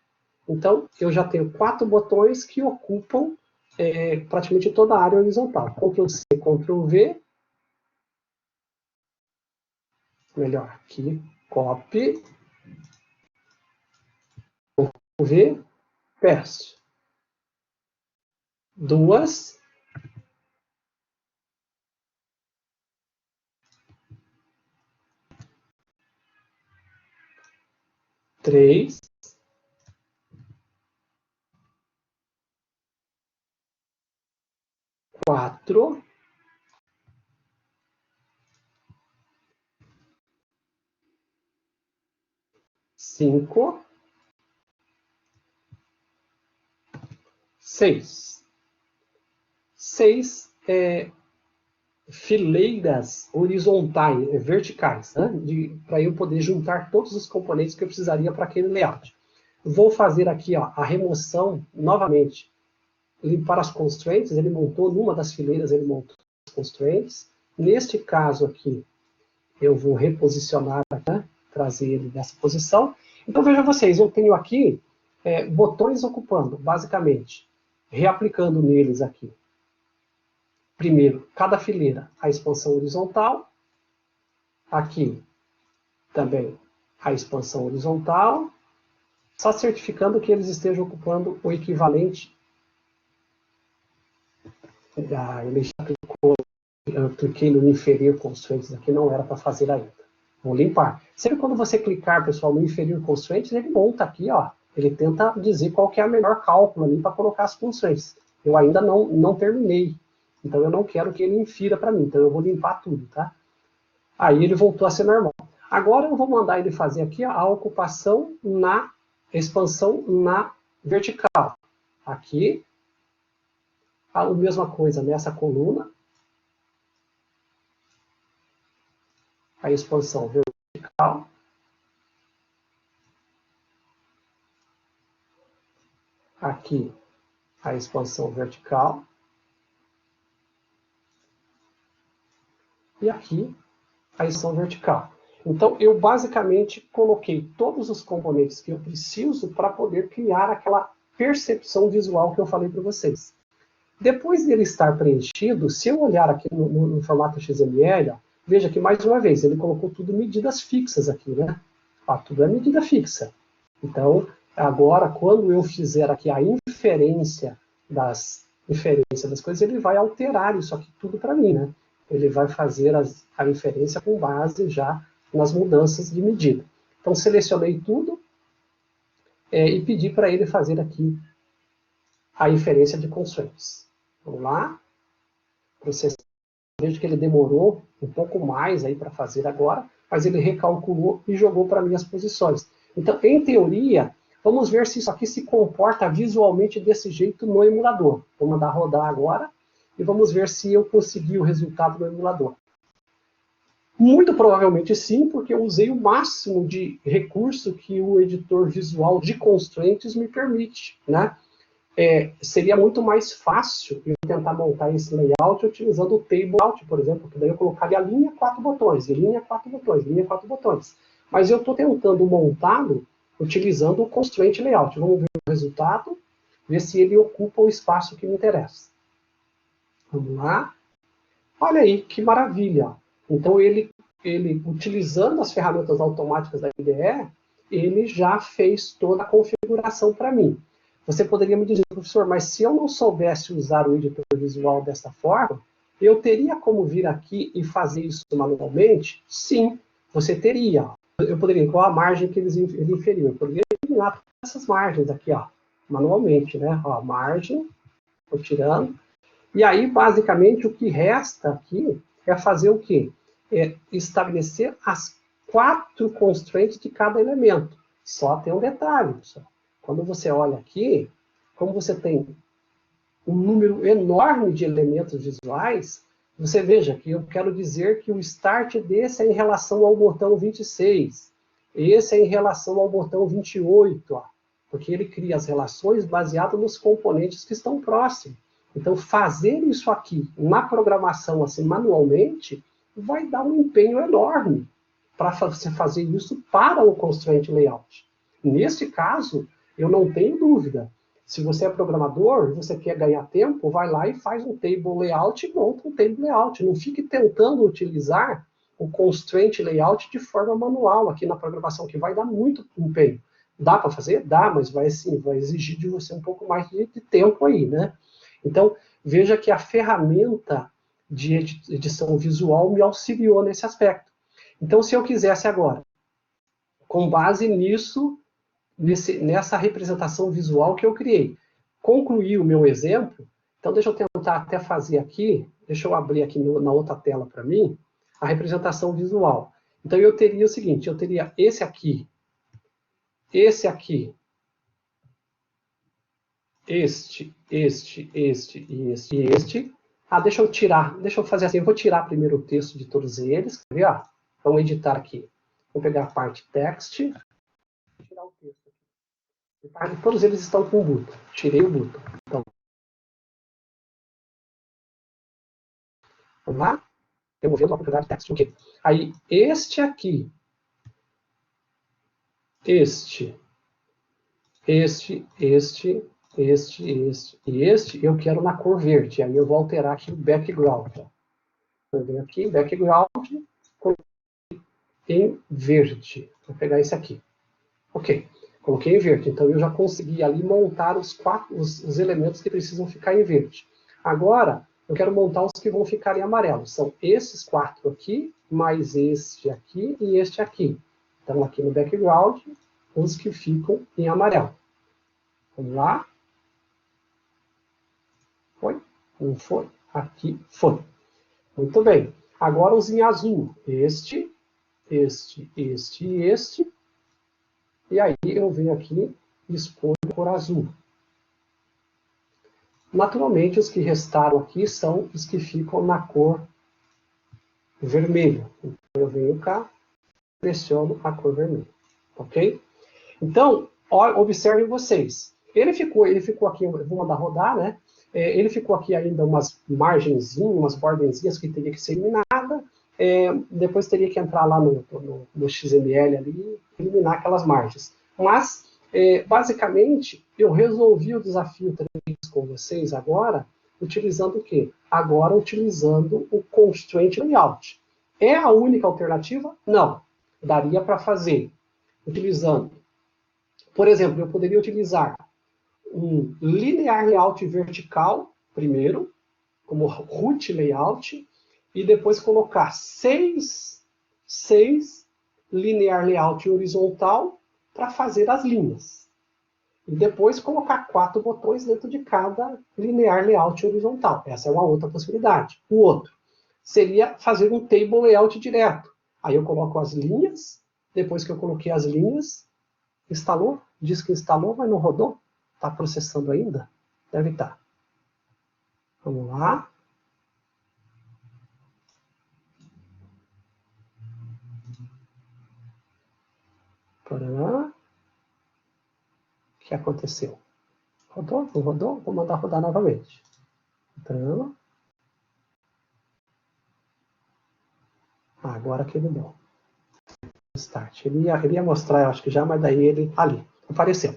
Então, eu já tenho 4 botões que ocupam praticamente toda a área horizontal. Ctrl C, Ctrl V. Melhor, aqui, copy. Ctrl V, paste. 2. 3. 4. 5. 6. 6 fileiras horizontais, verticais, né? Para eu poder juntar todos os componentes que eu precisaria para aquele layout. Vou fazer aqui ó, a remoção novamente. Limpar as constraints, ele montou numa das fileiras, ele montou as constraints. Neste caso aqui, eu vou reposicionar, né? Trazer ele nessa posição. Então vejam vocês, eu tenho aqui botões ocupando, basicamente, reaplicando neles aqui. Primeiro, cada fileira, a expansão horizontal. Aqui, também, a expansão horizontal. Só certificando que eles estejam ocupando o equivalente. Ele já clicou, eu cliquei no inferir constraints aqui, não era para fazer ainda. Vou limpar. Sempre quando você clicar, pessoal, no inferir constraints, ele monta aqui, ó. Ele tenta dizer qual que é o melhor cálculo ali para colocar as constraints. Eu ainda não terminei. Então, eu não quero que ele infira para mim. Então, eu vou limpar tudo, tá? Aí, ele voltou a ser normal. Agora, eu vou mandar ele fazer aqui a ocupação na expansão na vertical. Aqui, a mesma coisa nessa coluna. A expansão vertical. Aqui, a expansão vertical. E aqui, a expansão vertical. Então, eu basicamente coloquei todos os componentes que eu preciso para poder criar aquela percepção visual que eu falei para vocês. Depois dele estar preenchido, se eu olhar aqui no formato XML, ó, veja que, mais uma vez, ele colocou tudo medidas fixas aqui, né? Ó, tudo é medida fixa. Então, agora, quando eu fizer aqui a inferência das coisas, ele vai alterar isso aqui tudo para mim, né? Ele vai fazer a inferência com base já nas mudanças de medida. Então, selecionei tudo e pedi para ele fazer aqui a inferência de constraints. Vamos lá. Vejo que ele demorou um pouco mais aí para fazer agora, mas ele recalculou e jogou para mim as posições. Então, em teoria, vamos ver se isso aqui se comporta visualmente desse jeito no emulador. Vou mandar rodar agora e vamos ver se eu consegui o resultado no emulador. Muito provavelmente sim, porque eu usei o máximo de recurso que o editor visual de constraints me permite, né? Seria muito mais fácil eu tentar montar esse layout utilizando o table layout, por exemplo, que daí eu colocaria a linha 4 botões, linha 4 botões, linha 4 botões. Mas eu estou tentando montá-lo utilizando o constraint layout. Vamos ver o resultado, ver se ele ocupa o espaço que me interessa. Vamos lá. Olha aí, que maravilha. Então, ele utilizando as ferramentas automáticas da IDE, ele já fez toda a configuração para mim. Você poderia me dizer, professor, mas se eu não soubesse usar o editor visual dessa forma, eu teria como vir aqui e fazer isso manualmente? Sim, você teria. Eu poderia, qual a margem que ele inferiu? Eu poderia eliminar essas margens aqui, ó, manualmente, né? Ó, margem, estou tirando. E aí, basicamente, o que resta aqui é fazer o quê? É estabelecer as 4 constraints de cada elemento. Só tem um detalhe, pessoal. Quando você olha aqui, como você tem um número enorme de elementos visuais, você veja que eu quero dizer que o start desse é em relação ao botão 26, esse é em relação ao botão 28, ó, porque ele cria as relações baseadas nos componentes que estão próximos. Então, fazer isso aqui na programação, assim, manualmente, vai dar um empenho enorme para você fazer isso para o Constraint Layout. Nesse caso, eu não tenho dúvida. Se você é programador, você quer ganhar tempo, vai lá e faz um table layout e monta um table layout. Não fique tentando utilizar o constraint layout de forma manual aqui na programação, que vai dar muito empenho. Dá para fazer? Dá, mas vai, assim, vai exigir de você um pouco mais de tempo aí, né? Então, veja que a ferramenta de edição visual me auxiliou nesse aspecto. Então, se eu quisesse agora, com base nisso, nessa representação visual que eu criei, concluir o meu exemplo, então deixa eu tentar até fazer aqui, deixa eu abrir aqui na outra tela para mim, a representação visual. Então eu teria o seguinte, eu teria esse aqui, este, e este. Ah, deixa eu fazer assim, eu vou tirar primeiro o texto de todos eles, quer ver? Ah, vamos editar aqui. Vou pegar a parte text, tirar o texto aqui. Todos eles estão com o button. Tirei o button. Então, vamos lá? Removendo a propriedade text. Okay. Aí, este aqui, este, e este, eu quero na cor verde. Aí eu vou alterar aqui o background. Eu venho aqui, background, em verde. Vou pegar esse aqui. Ok, coloquei em verde. Então eu já consegui ali montar os elementos que precisam ficar em verde. Agora, eu quero montar os que vão ficar em amarelo. São esses 4 aqui, mais este aqui e este aqui. Então aqui no background, os que ficam em amarelo. Vamos lá. Foi? Não foi? Aqui foi. Muito bem. Agora os em azul. Este e este. E aí eu venho aqui e escolho cor azul. Naturalmente, os que restaram aqui são os que ficam na cor vermelha. Então, eu venho cá, pressiono a cor vermelha. Ok? Então, observem vocês. Ele ficou aqui, eu vou mandar rodar, né? Ele ficou aqui ainda umas margenzinhas, umas bordenzinhas que teria que ser eliminada. Depois teria que entrar lá no XML ali e eliminar aquelas margens. Mas, basicamente, eu resolvi o desafio 3 com vocês agora, utilizando o quê? Agora utilizando o Constraint Layout. É a única alternativa? Não. Daria para fazer utilizando. Por exemplo, eu poderia utilizar um Linear Layout vertical, primeiro, como root layout, e depois colocar 6 linear layout horizontal para fazer as linhas. E depois colocar 4 botões dentro de cada linear layout horizontal. Essa é uma outra possibilidade. O outro seria fazer um table layout direto. Aí eu coloco as linhas, depois que eu coloquei as linhas, instalou, diz que instalou, mas não rodou. Está processando ainda? Deve estar. Vamos lá. Parará. O que aconteceu? Rodou? Não rodou? Vou mandar rodar novamente. Então, agora que ele deu. Start. Ele ia mostrar, eu acho que já, mas daí ele ali apareceu.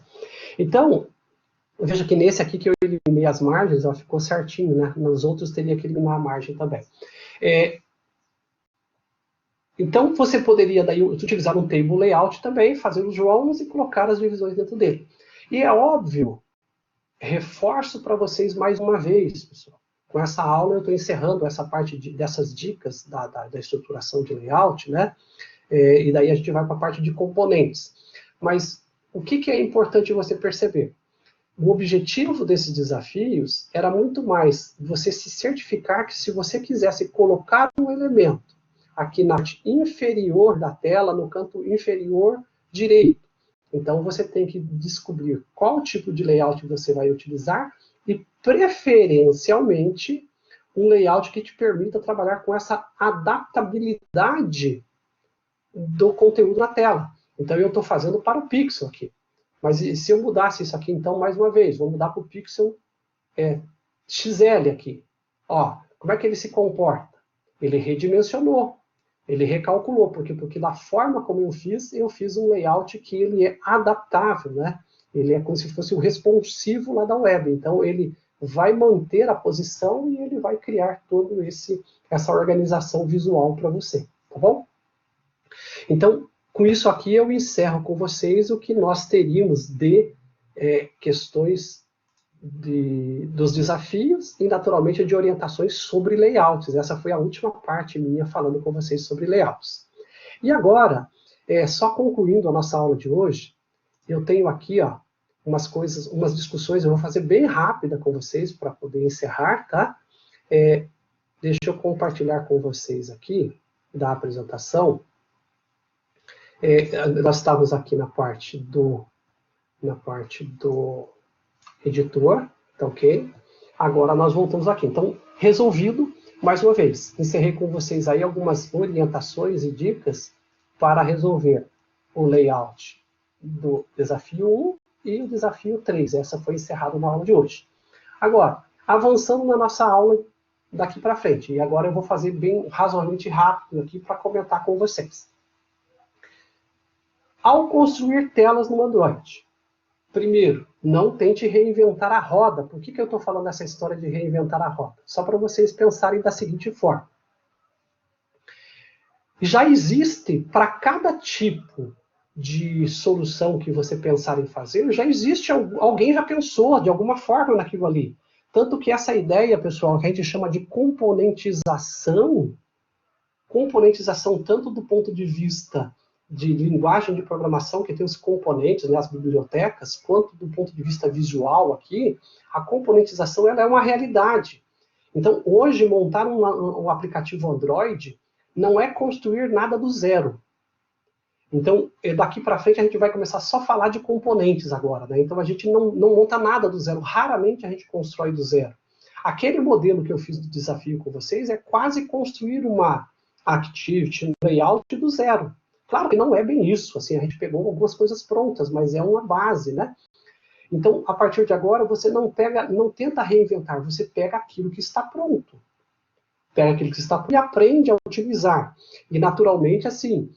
Então, veja que nesse aqui que eu eliminei as margens, ó, ficou certinho, né? Nos outros teria que eliminar a margem também. Então, você poderia daí utilizar um table layout também, fazer os rows e colocar as divisões dentro dele. E é óbvio, reforço para vocês mais uma vez, pessoal. Com essa aula eu estou encerrando essa parte dessas dicas da estruturação de layout, né? E daí a gente vai para a parte de componentes. Mas o que é importante você perceber? o objetivo desses desafios era muito mais você se certificar que se você quisesse colocar um elemento aqui na parte inferior da tela, no canto inferior direito, então você tem que descobrir qual tipo de layout você vai utilizar e, preferencialmente, um layout que te permita trabalhar com essa adaptabilidade do conteúdo na tela. Então eu estou fazendo para o pixel aqui. Mas e se eu mudasse isso aqui, então, mais uma vez, vou mudar para o pixel XL aqui. Ó, como é que ele se comporta? Ele redimensionou, ele recalculou, porque da forma como eu fiz um layout que ele é adaptável, né? Ele é como se fosse o responsivo lá da web. Então, ele vai manter a posição e ele vai criar todo essa organização visual para você, tá bom? Então, com isso aqui, eu encerro com vocês o que nós teríamos de questões dos desafios e, naturalmente, de orientações sobre layouts. Essa foi a última parte minha falando com vocês sobre layouts. E agora, só concluindo a nossa aula de hoje, eu tenho aqui umas discussões, eu vou fazer bem rápida com vocês para poder encerrar, tá? Deixa eu compartilhar com vocês aqui da apresentação. Nós estávamos aqui na parte do editor, tá ok? Agora nós voltamos aqui. Então, resolvido, mais uma vez, encerrei com vocês aí algumas orientações e dicas para resolver o layout do desafio 1 e o desafio 3. Essa foi encerrada na aula de hoje. Agora, avançando na nossa aula daqui para frente. E agora eu vou fazer bem razoavelmente rápido aqui para comentar com vocês. Ao construir telas no Android, primeiro, não tente reinventar a roda. Por que eu estou falando essa história de reinventar a roda? Só para vocês pensarem da seguinte forma. Já existe, para cada tipo de solução que você pensar em fazer, já existe, alguém já pensou de alguma forma naquilo ali. Tanto que essa ideia, pessoal, que a gente chama de componentização tanto do ponto de vista de linguagem de programação, que tem os componentes, né, as bibliotecas, quanto do ponto de vista visual aqui, a componentização ela é uma realidade. Então, hoje, montar um aplicativo Android não é construir nada do zero. Então, daqui para frente, a gente vai começar só a falar de componentes agora, né? Então, a gente não monta nada do zero. Raramente a gente constrói do zero. Aquele modelo que eu fiz do desafio com vocês é quase construir uma activity, um layout do zero. Claro que não é bem isso, assim, a gente pegou algumas coisas prontas, mas é uma base, né? Então, a partir de agora, você não tenta reinventar, você pega aquilo que está pronto. Pega aquilo que está pronto e aprende a utilizar. E, naturalmente, assim,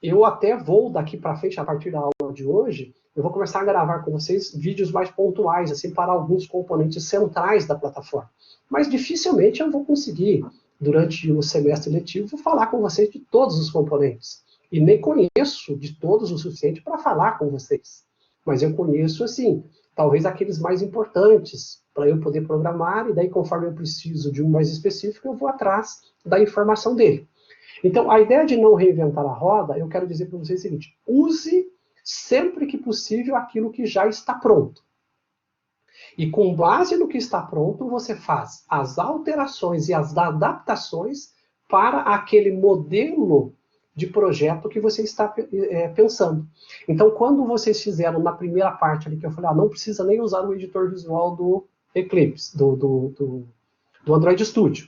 eu até vou daqui para frente, a partir da aula de hoje, eu vou começar a gravar com vocês vídeos mais pontuais, assim, para alguns componentes centrais da plataforma. Mas dificilmente eu vou conseguir, durante o semestre letivo, falar com vocês de todos os componentes. E nem conheço de todos o suficiente para falar com vocês. Mas eu conheço, assim, talvez aqueles mais importantes, para eu poder programar, e daí, conforme eu preciso de um mais específico, eu vou atrás da informação dele. Então, a ideia de não reinventar a roda, eu quero dizer para vocês o seguinte: use sempre que possível aquilo que já está pronto. E com base no que está pronto, você faz as alterações e as adaptações para aquele modelo de projeto que você está pensando. Então, quando vocês fizeram na primeira parte ali, que eu falei, não precisa nem usar o editor visual do Eclipse, do Android Studio.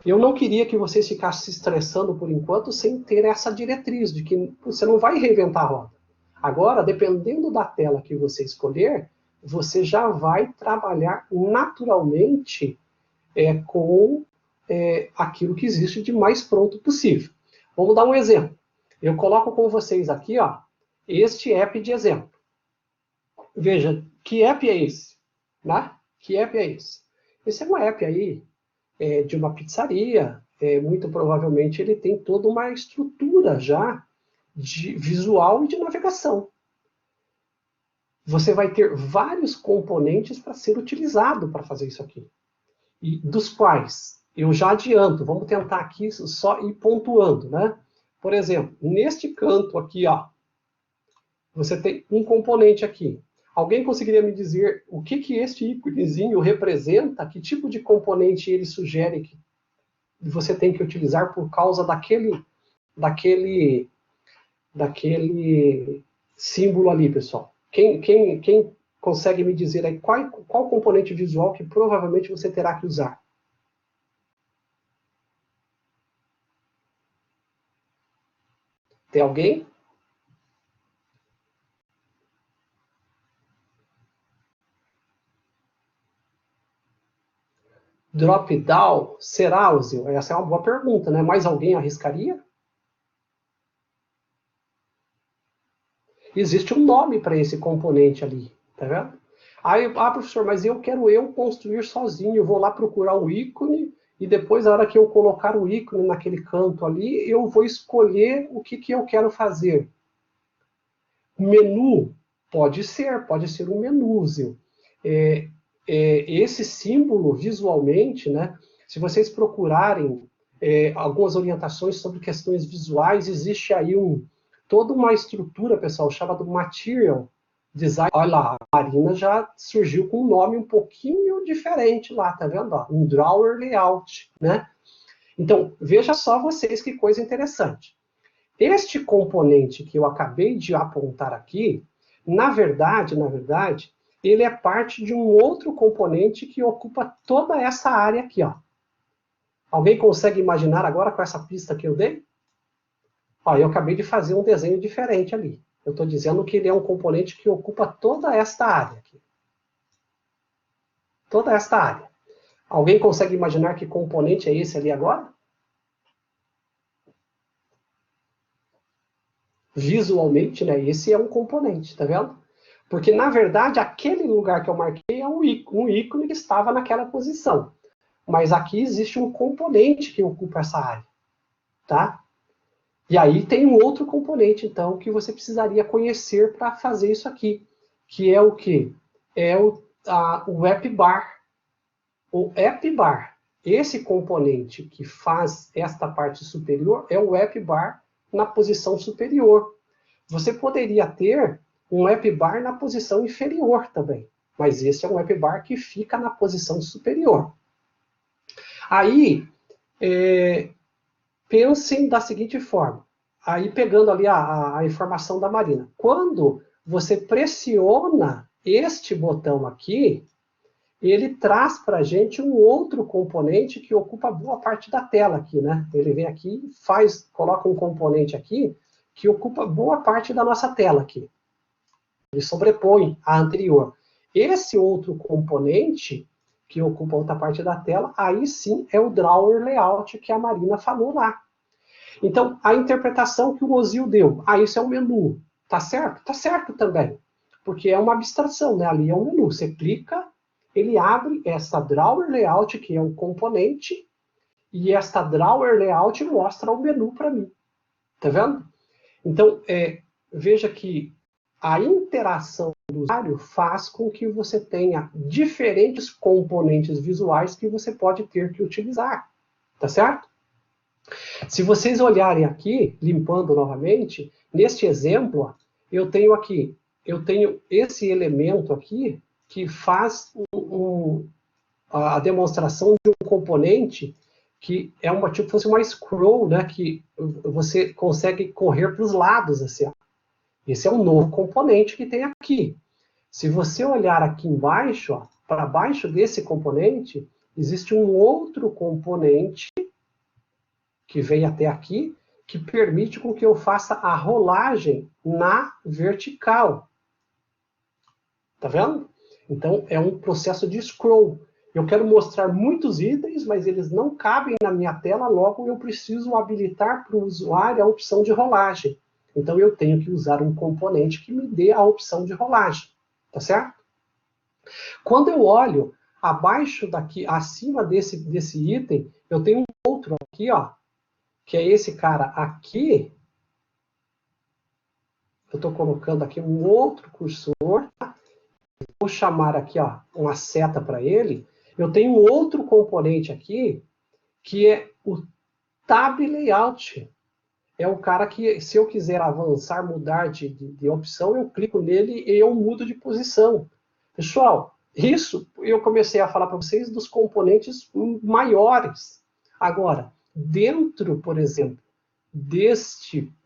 Eu não queria que vocês ficassem se estressando por enquanto sem ter essa diretriz de que você não vai reinventar a roda. Agora, dependendo da tela que você escolher, você já vai trabalhar naturalmente com aquilo que existe de mais pronto possível. Vamos dar um exemplo. Eu coloco com vocês aqui, este app de exemplo. Veja, que app é esse? Né? Que app é esse? Esse é um app aí de uma pizzaria. Muito provavelmente ele tem toda uma estrutura já de visual e de navegação. Você vai ter vários componentes para ser utilizado para fazer isso aqui. E dos quais eu já adianto, vamos tentar aqui só ir pontuando, né? Por exemplo, neste canto aqui, você tem um componente aqui. Alguém conseguiria me dizer o que este íconezinho representa? Que tipo de componente ele sugere que você tem que utilizar por causa daquele símbolo ali, pessoal? Quem consegue me dizer aí qual componente visual que provavelmente você terá que usar? Tem alguém? Drop-down? Será, Ozil? Essa é uma boa pergunta, né? Mais alguém arriscaria? Existe um nome para esse componente ali, tá vendo? Aí, professor, mas eu quero construir sozinho, eu vou lá procurar o ícone e depois, na hora que eu colocar o ícone naquele canto ali, eu vou escolher o que eu quero fazer. Menu? Pode ser um menu, Zil. Esse símbolo, visualmente, né? Se vocês procurarem algumas orientações sobre questões visuais, existe aí toda uma estrutura, pessoal, chamada Material Design. Olha lá, a Marina já surgiu com um nome um pouquinho diferente lá, tá vendo? Ó, um Drawer Layout, né? Então, veja só vocês que coisa interessante. Este componente que eu acabei de apontar aqui, na verdade, ele é parte de um outro componente que ocupa toda essa área aqui, ó. Alguém consegue imaginar agora com essa pista que eu dei? Ó, eu acabei de fazer um desenho diferente ali. Eu estou dizendo que ele é um componente que ocupa toda esta área aqui. Toda esta área. Alguém consegue imaginar que componente é esse ali agora? Visualmente, né? Esse é um componente, tá vendo? Porque, na verdade, aquele lugar que eu marquei é um ícone que estava naquela posição. Mas aqui existe um componente que ocupa essa área, tá? E aí tem um outro componente, então, que você precisaria conhecer para fazer isso aqui, que é o quê? É o app bar. O app bar. Esse componente que faz esta parte superior é o app bar na posição superior. Você poderia ter um app bar na posição inferior também, mas esse é um app bar que fica na posição superior. Aí, pensem da seguinte forma, aí pegando ali a informação da Marina. Quando você pressiona este botão aqui, ele traz para a gente um outro componente que ocupa boa parte da tela aqui, né? Ele vem aqui, coloca um componente aqui que ocupa boa parte da nossa tela aqui. Ele sobrepõe a anterior. Esse outro componente que ocupa outra parte da tela, aí sim é o Drawer Layout que a Marina falou lá. Então, a interpretação que o Ozil deu, isso é um menu, tá certo? Tá certo também, porque é uma abstração, né? Ali é um menu, você clica, ele abre essa Drawer Layout, que é um componente, e esta Drawer Layout mostra o menu para mim, tá vendo? Então, veja que a interação do usuário faz com que você tenha diferentes componentes visuais que você pode ter que utilizar, tá certo? Se vocês olharem aqui, limpando novamente, neste exemplo, ó, eu tenho esse elemento aqui que faz a demonstração de um componente que é tipo fosse uma scroll, né, que você consegue correr para os lados, assim, ó. Esse é um novo componente que tem aqui. Se você olhar aqui embaixo, para baixo desse componente, existe um outro componente que vem até aqui, que permite com que eu faça a rolagem na vertical. Tá vendo? Então, é um processo de scroll. Eu quero mostrar muitos itens, mas eles não cabem na minha tela, logo eu preciso habilitar para o usuário a opção de rolagem. Então, eu tenho que usar um componente que me dê a opção de rolagem. Tá certo? Quando eu olho abaixo daqui, acima desse item, eu tenho um outro aqui, ó, que é esse cara aqui. Eu estou colocando aqui um outro cursor. Vou chamar aqui, ó, uma seta para ele. Eu tenho um outro componente aqui, que é o Tab Layout. é o cara que, se eu quiser avançar, mudar de opção, eu clico nele e eu mudo de posição. Pessoal, isso eu comecei a falar para vocês dos componentes maiores. Agora, dentro, por exemplo,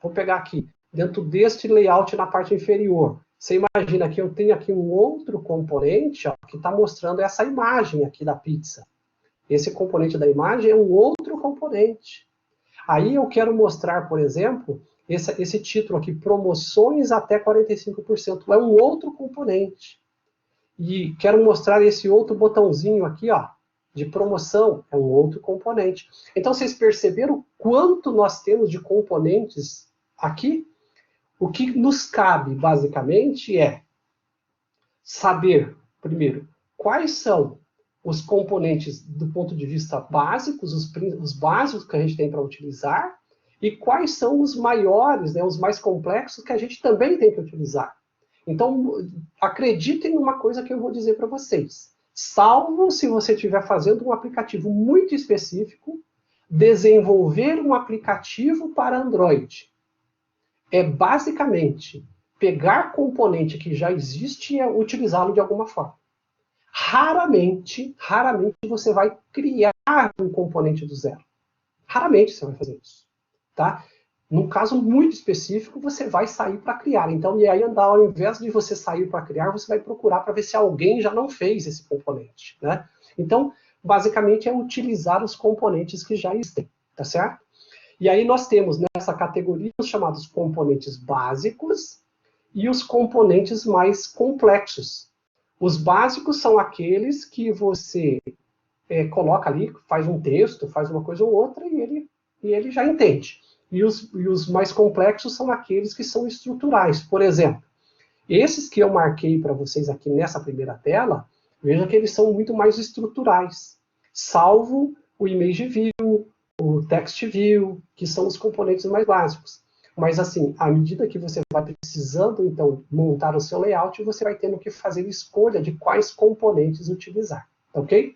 vou pegar aqui, dentro deste layout na parte inferior, você imagina que eu tenho aqui um outro componente, ó, que está mostrando essa imagem aqui da pizza. Esse componente da imagem é um outro componente. Aí eu quero mostrar, por exemplo, esse título aqui, promoções até 45%, é um outro componente. E quero mostrar esse outro botãozinho aqui, ó, de promoção, é um outro componente. Então, vocês perceberam quanto nós temos de componentes aqui? O que nos cabe, basicamente, é saber, primeiro, quais são os componentes do ponto de vista básicos, os básicos que a gente tem para utilizar, e quais são os maiores, né, os mais complexos que a gente também tem que utilizar. Então, acreditem numa coisa que eu vou dizer para vocês. Salvo se você estiver fazendo um aplicativo muito específico, desenvolver um aplicativo para Android. É basicamente pegar componente que já existe e utilizá-lo de alguma forma. Raramente você vai criar um componente do zero. Raramente você vai fazer isso. Tá? Num caso muito específico, você vai sair para criar. Então, e aí, ao invés de você sair para criar, você vai procurar para ver se alguém já não fez esse componente. Né? Então, basicamente, é utilizar os componentes que já existem. Tá certo? E aí nós temos nessa categoria os chamados componentes básicos e os componentes mais complexos. Os básicos são aqueles que você coloca ali, faz um texto, faz uma coisa ou outra e ele já entende. E os mais complexos são aqueles que são estruturais. Por exemplo, esses que eu marquei para vocês aqui nessa primeira tela, veja que eles são muito mais estruturais, salvo o Image View, o Text View, que são os componentes mais básicos. Mas, assim, à medida que você vai precisando, então, montar o seu layout, você vai tendo que fazer escolha de quais componentes utilizar, ok?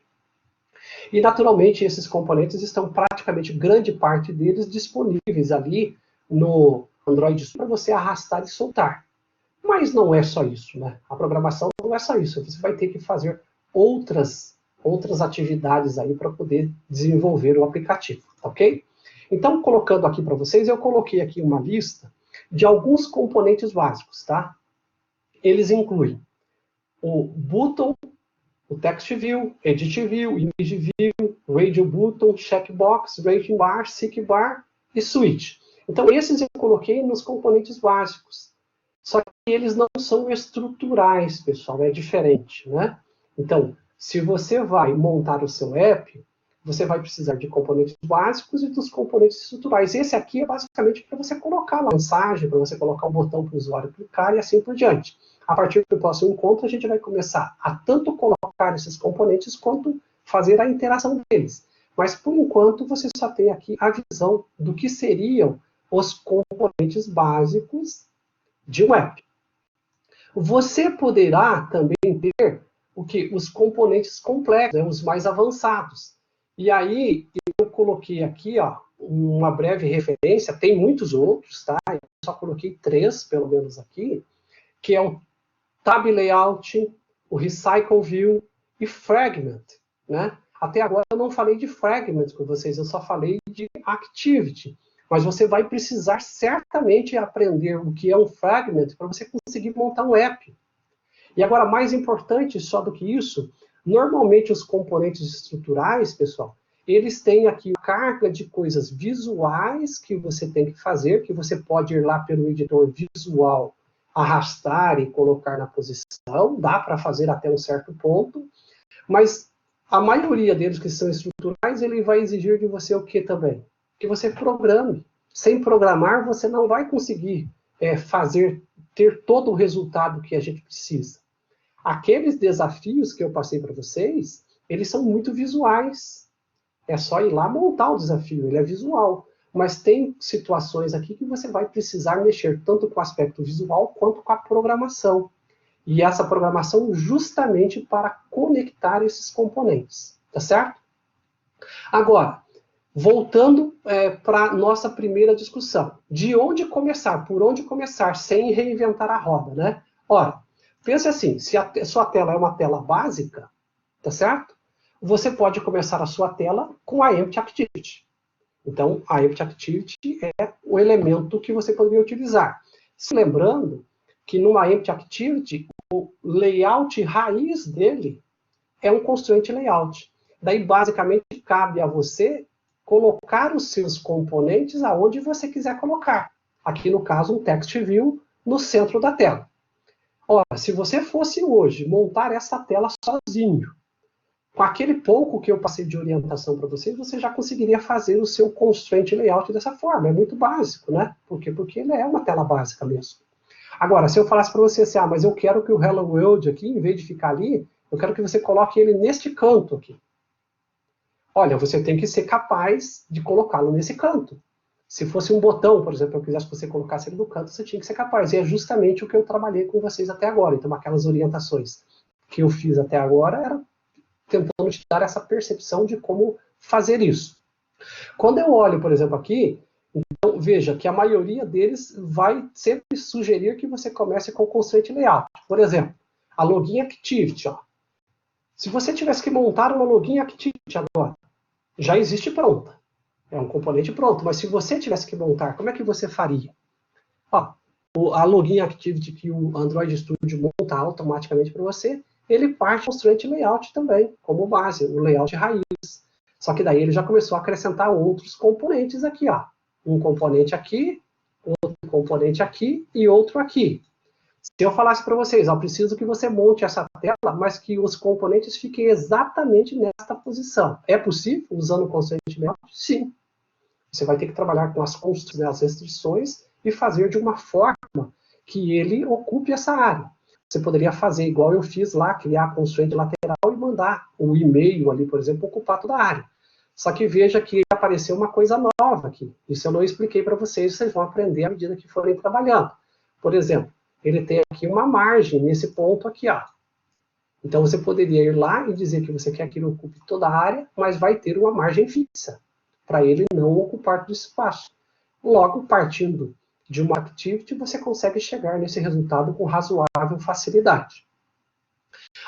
E, naturalmente, esses componentes estão praticamente, grande parte deles, disponíveis ali no Android para você arrastar e soltar. Mas não é só isso, né? A programação não é só isso. Você vai ter que fazer outras atividades aí para poder desenvolver o aplicativo, ok? Então, colocando aqui para vocês, eu coloquei aqui uma lista de alguns componentes básicos, tá? Eles incluem o button, o text view, edit view, image view, radio button, checkbox, rating bar, seek bar e switch. Então, esses eu coloquei nos componentes básicos. Só que eles não são estruturais, pessoal, é diferente, né? Então, se você vai montar o seu app, você vai precisar de componentes básicos e dos componentes estruturais. Esse aqui é basicamente para você colocar a mensagem, para você colocar o botão para o usuário clicar e assim por diante. A partir do próximo encontro, a gente vai começar a tanto colocar esses componentes quanto fazer a interação deles. Mas, por enquanto, você só tem aqui a visão do que seriam os componentes básicos de um app. Você poderá também ter os componentes complexos, né, os mais avançados. E aí, eu coloquei aqui ó, uma breve referência, tem muitos outros, tá? Eu só coloquei 3, pelo menos aqui, que é o Tab Layout, o Recycle View e Fragment, né? Até agora eu não falei de Fragment com vocês, eu só falei de Activity. Mas você vai precisar certamente aprender o que é um Fragment para você conseguir montar um app. E agora, mais importante só do que isso, normalmente os componentes estruturais, pessoal, eles têm aqui carga de coisas visuais que você tem que fazer, que você pode ir lá pelo editor visual, arrastar e colocar na posição, dá para fazer até um certo ponto, mas a maioria deles que são estruturais, ele vai exigir de você o que também? Que você programe. Sem programar, você não vai conseguir ter todo o resultado que a gente precisa. Aqueles desafios que eu passei para vocês, eles são muito visuais. É só ir lá montar o desafio, ele é visual. Mas tem situações aqui que você vai precisar mexer tanto com o aspecto visual quanto com a programação. E essa programação justamente para conectar esses componentes. Tá certo? Agora, Voltando para a nossa primeira discussão. De onde começar? Por onde começar? Sem reinventar a roda, né? Ora, pense assim, se a sua tela é uma tela básica, tá certo? Você pode começar a sua tela com a Empty Activity. Então, a Empty Activity é o elemento que você poderia utilizar. Se lembrando que numa Empty Activity, o layout raiz dele é um constraint layout. Daí, basicamente, cabe a você colocar os seus componentes aonde você quiser colocar. Aqui, no caso, um text view no centro da tela. Ora, se você fosse hoje montar essa tela sozinho, com aquele pouco que eu passei de orientação para vocês, você já conseguiria fazer o seu constraint layout dessa forma. É muito básico, né? Por quê? Porque ele é uma tela básica mesmo. Agora, se eu falasse para você assim, mas eu quero que o Hello World aqui, em vez de ficar ali, eu quero que você coloque ele neste canto aqui. Olha, você tem que ser capaz de colocá-lo nesse canto. Se fosse um botão, por exemplo, eu quisesse que você colocasse ele no canto, você tinha que ser capaz. E é justamente o que eu trabalhei com vocês até agora. Então, aquelas orientações que eu fiz até agora era tentando te dar essa percepção de como fazer isso. Quando eu olho, por exemplo, aqui, então, veja que a maioria deles vai sempre sugerir que você comece com o constraint layout. Por exemplo, a login activity. Ó. Se você tivesse que montar uma login activity agora, já existe pronta. É um componente pronto. Mas se você tivesse que montar, como é que você faria? Ó, a login activity que o Android Studio monta automaticamente para você, ele parte do constraint layout também, como base, o layout raiz. Só que daí ele já começou a acrescentar outros componentes aqui, ó. Um componente aqui, outro componente aqui e outro aqui. Se eu falasse para vocês, ó, preciso que você monte essa tela, mas que os componentes fiquem exatamente nesta posição. É possível usando o constraint layout? Sim. Você vai ter que trabalhar com as constraints, as restrições e fazer de uma forma que ele ocupe essa área. Você poderia fazer igual eu fiz lá, criar a constraint lateral e mandar o e-mail ali, por exemplo, ocupar toda a área. Só que veja que apareceu uma coisa nova aqui. Isso eu não expliquei para vocês, vocês vão aprender à medida que forem trabalhando. Por exemplo, ele tem aqui uma margem nesse ponto aqui, ó. Então você poderia ir lá e dizer que você quer que ele ocupe toda a área, mas vai ter uma margem fixa, para ele não ocupar todo o espaço. Logo, partindo de uma activity, você consegue chegar nesse resultado com razoável facilidade.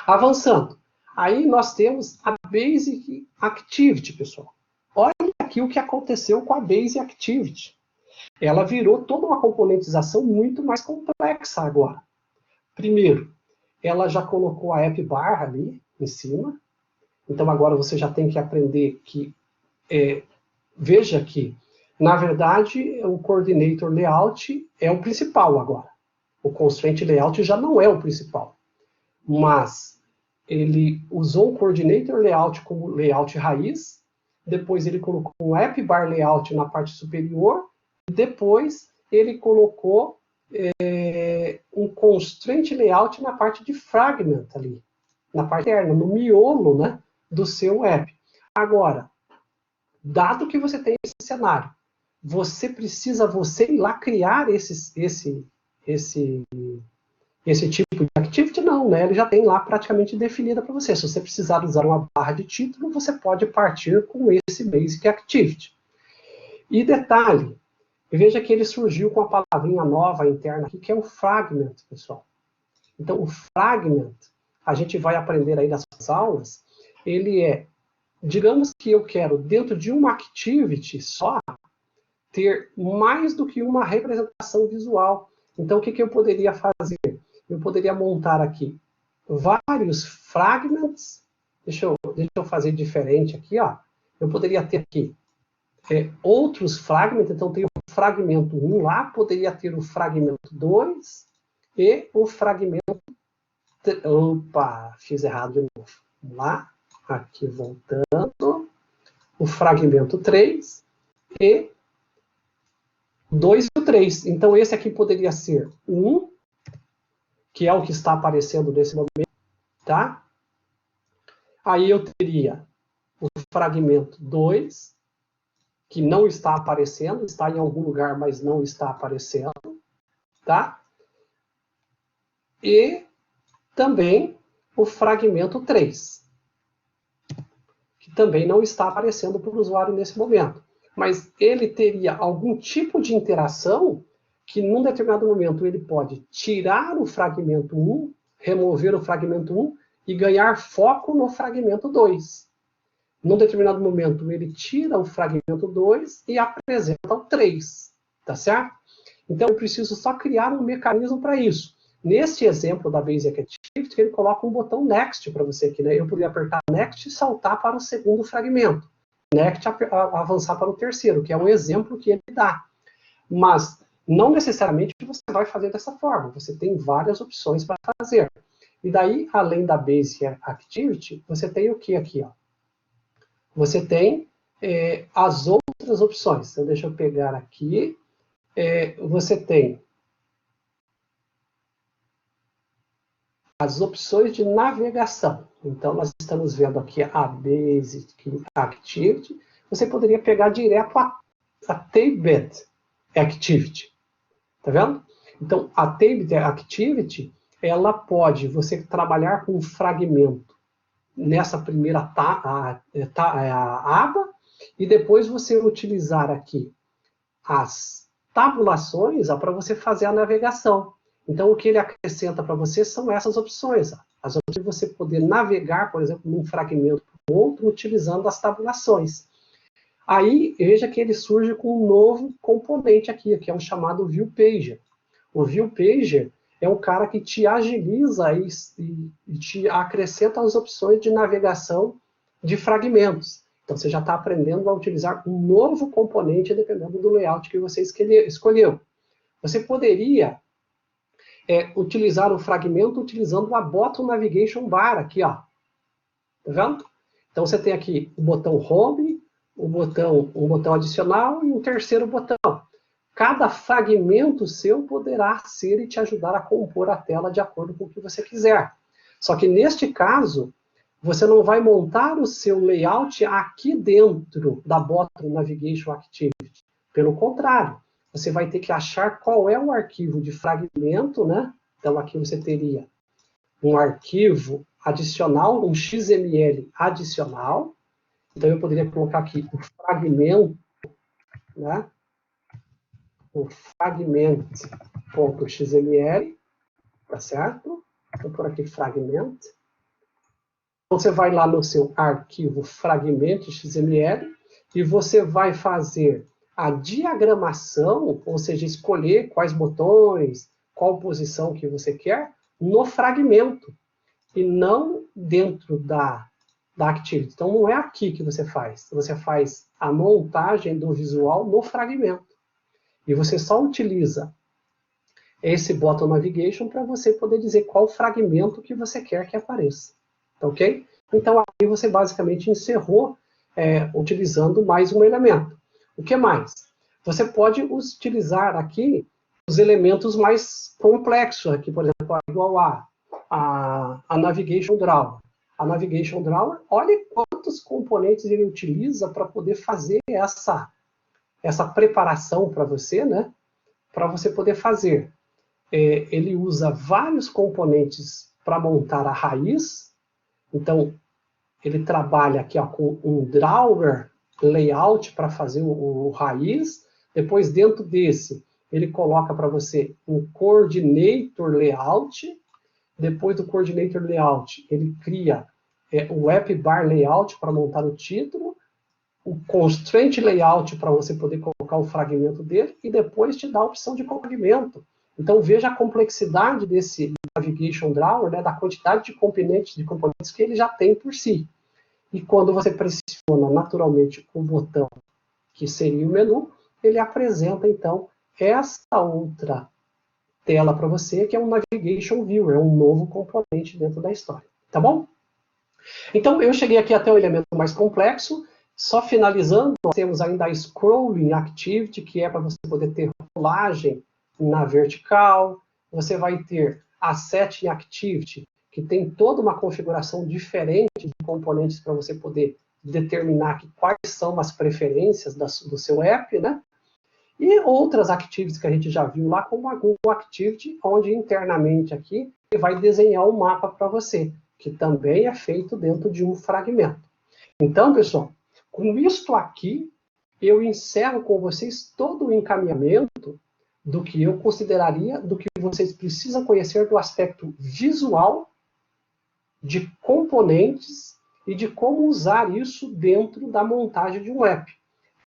Avançando, aí nós temos a Basic Activity, pessoal. Olha aqui o que aconteceu com a Basic Activity. Ela virou toda uma componentização muito mais complexa agora. Primeiro, ela já colocou a app bar ali em cima. Então agora você já tem que aprender que veja que, na verdade, o coordinator layout é o principal agora. O constraint layout já não é o principal. Mas ele usou o coordinator layout como layout raiz, depois ele colocou um app bar layout na parte superior, e depois ele colocou um constraint layout na parte de fragment ali, na parte interna, no miolo, né, do seu app. Agora, dado que você tem esse cenário, você precisa ir lá criar esse tipo de activity? Não, né? Ele já tem lá praticamente definida para você. Se você precisar usar uma barra de título, você pode partir com esse Basic Activity. E detalhe, veja que ele surgiu com a palavrinha nova interna aqui, que é o fragment, pessoal. Então, o fragment, a gente vai aprender aí nas aulas, ele é, digamos que eu quero, dentro de uma activity só, ter mais do que uma representação visual. Então, o que eu poderia fazer? Eu poderia montar aqui vários fragments. Deixa eu fazer diferente aqui, ó. Eu poderia ter aqui outros fragmentos. Então, tem o fragmento 1 lá, poderia ter o fragmento 2 e o fragmento... Opa, fiz errado de novo. Vamos lá. Aqui, voltando. O fragmento 3 e 2 e o 3. Então, esse aqui poderia ser 1, que é o que está aparecendo nesse momento, tá? Aí eu teria o fragmento 2, que não está aparecendo, está em algum lugar, mas não está aparecendo, tá? E também o fragmento 3, que também não está aparecendo para o usuário nesse momento. Mas ele teria algum tipo de interação que, num determinado momento, ele pode tirar o fragmento 1, remover o fragmento 1 e ganhar foco no fragmento 2. Num determinado momento, ele tira o fragmento 2 e apresenta o 3, tá certo? Então, eu preciso só criar um mecanismo para isso. Neste exemplo da Basic Activity, ele coloca um botão Next para você aqui, né? Eu poderia apertar Next e saltar para o segundo fragmento. Next avançar para o terceiro, que é um exemplo que ele dá. Mas não necessariamente você vai fazer dessa forma. Você tem várias opções para fazer. E daí, além da Basic Activity, você tem o que aqui? Ó? Você tem as outras opções. Então, deixa eu pegar aqui. Você tem as opções de navegação. Então, nós estamos vendo aqui a Basic Activity. Você poderia pegar direto a Tabbed Activity. Tá vendo? Então, a Tabbed Activity, ela pode você trabalhar com um fragmento nessa primeira aba, e depois você utilizar aqui as tabulações para você fazer a navegação. Então, o que ele acrescenta para você são essas opções. As opções de você poder navegar, por exemplo, num fragmento para o outro, utilizando as tabulações. Aí, veja que ele surge com um novo componente aqui, que é o chamado View Pager. O View Pager é um cara que te agiliza e te acrescenta as opções de navegação de fragmentos. Então, você já está aprendendo a utilizar um novo componente dependendo do layout que você escolheu. Você poderia utilizar o fragmento utilizando a Bottom Navigation Bar aqui, ó. Tá vendo? Então, você tem aqui o botão Home, um botão adicional e um terceiro botão. Cada fragmento seu poderá ser e te ajudar a compor a tela de acordo com o que você quiser. Só que neste caso, você não vai montar o seu layout aqui dentro da Bottom Navigation Activity. Pelo contrário, você vai ter que achar qual é o arquivo de fragmento, né? Então aqui você teria um arquivo adicional, um XML adicional. Então eu poderia colocar aqui o fragmento, né? O fragment.xml, tá certo? Vou por aqui fragment. Você vai lá no seu arquivo fragment.xml e você vai fazer a diagramação, ou seja, escolher quais botões, qual posição que você quer no fragmento e não dentro da Activity. Então, não é aqui que você faz a montagem do visual no fragmento. E você só utiliza esse Bottom Navigation para você poder dizer qual fragmento que você quer que apareça. Tá ok? Então, aí você basicamente encerrou utilizando mais um elemento. O que mais? Você pode utilizar aqui os elementos mais complexos, aqui, por exemplo, igual a Navigation Drawer. A Navigation Drawer, olha quantos componentes ele utiliza para poder fazer essa preparação para você, né? Para você poder fazer. Ele usa vários componentes para montar a raiz. Então, ele trabalha aqui ó, com um drawer layout para fazer o raiz. Depois, dentro desse, ele coloca para você um coordinator layout. Depois do coordinator layout, ele cria o app bar layout para montar o título, o constraint layout para você poder colocar o fragmento dele e depois te dá a opção de fragmento. Então veja a complexidade desse Navigation Drawer, né, da quantidade de componentes que ele já tem por si. E quando você pressiona naturalmente o botão que seria o menu, ele apresenta então essa outra tela para você, que é um Navigation Viewer, é um novo componente dentro da história. Tá bom? Então eu cheguei aqui até o elemento mais complexo. Só finalizando, nós temos ainda a Scrolling Activity, que é para você poder ter rolagem na vertical. Você vai ter a Setting Activity, que tem toda uma configuração diferente de componentes para você poder determinar quais são as preferências do seu app, né? E outras activities que a gente já viu lá, como a Google Activity, onde internamente aqui ele vai desenhar um mapa para você, que também é feito dentro de um fragmento. Então, pessoal, com isto aqui, eu encerro com vocês todo o encaminhamento do que eu consideraria, do que vocês precisam conhecer do aspecto visual, de componentes e de como usar isso dentro da montagem de um app.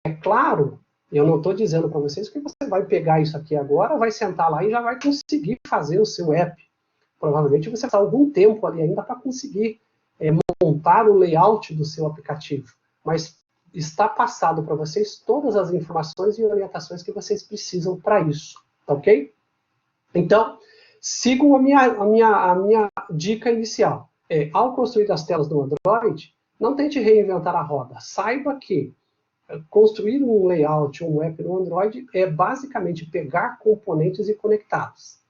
É claro, eu não estou dizendo para vocês que você vai pegar isso aqui agora, vai sentar lá e já vai conseguir fazer o seu app. Provavelmente você vai passar algum tempo ali ainda para conseguir montar o layout do seu aplicativo. Mas está passado para vocês todas as informações e orientações que vocês precisam para isso, tá ok? Então, sigam a minha dica inicial. Ao construir as telas do Android, não tente reinventar a roda. Saiba que construir um layout, um app no Android, é basicamente pegar componentes e conectá-los.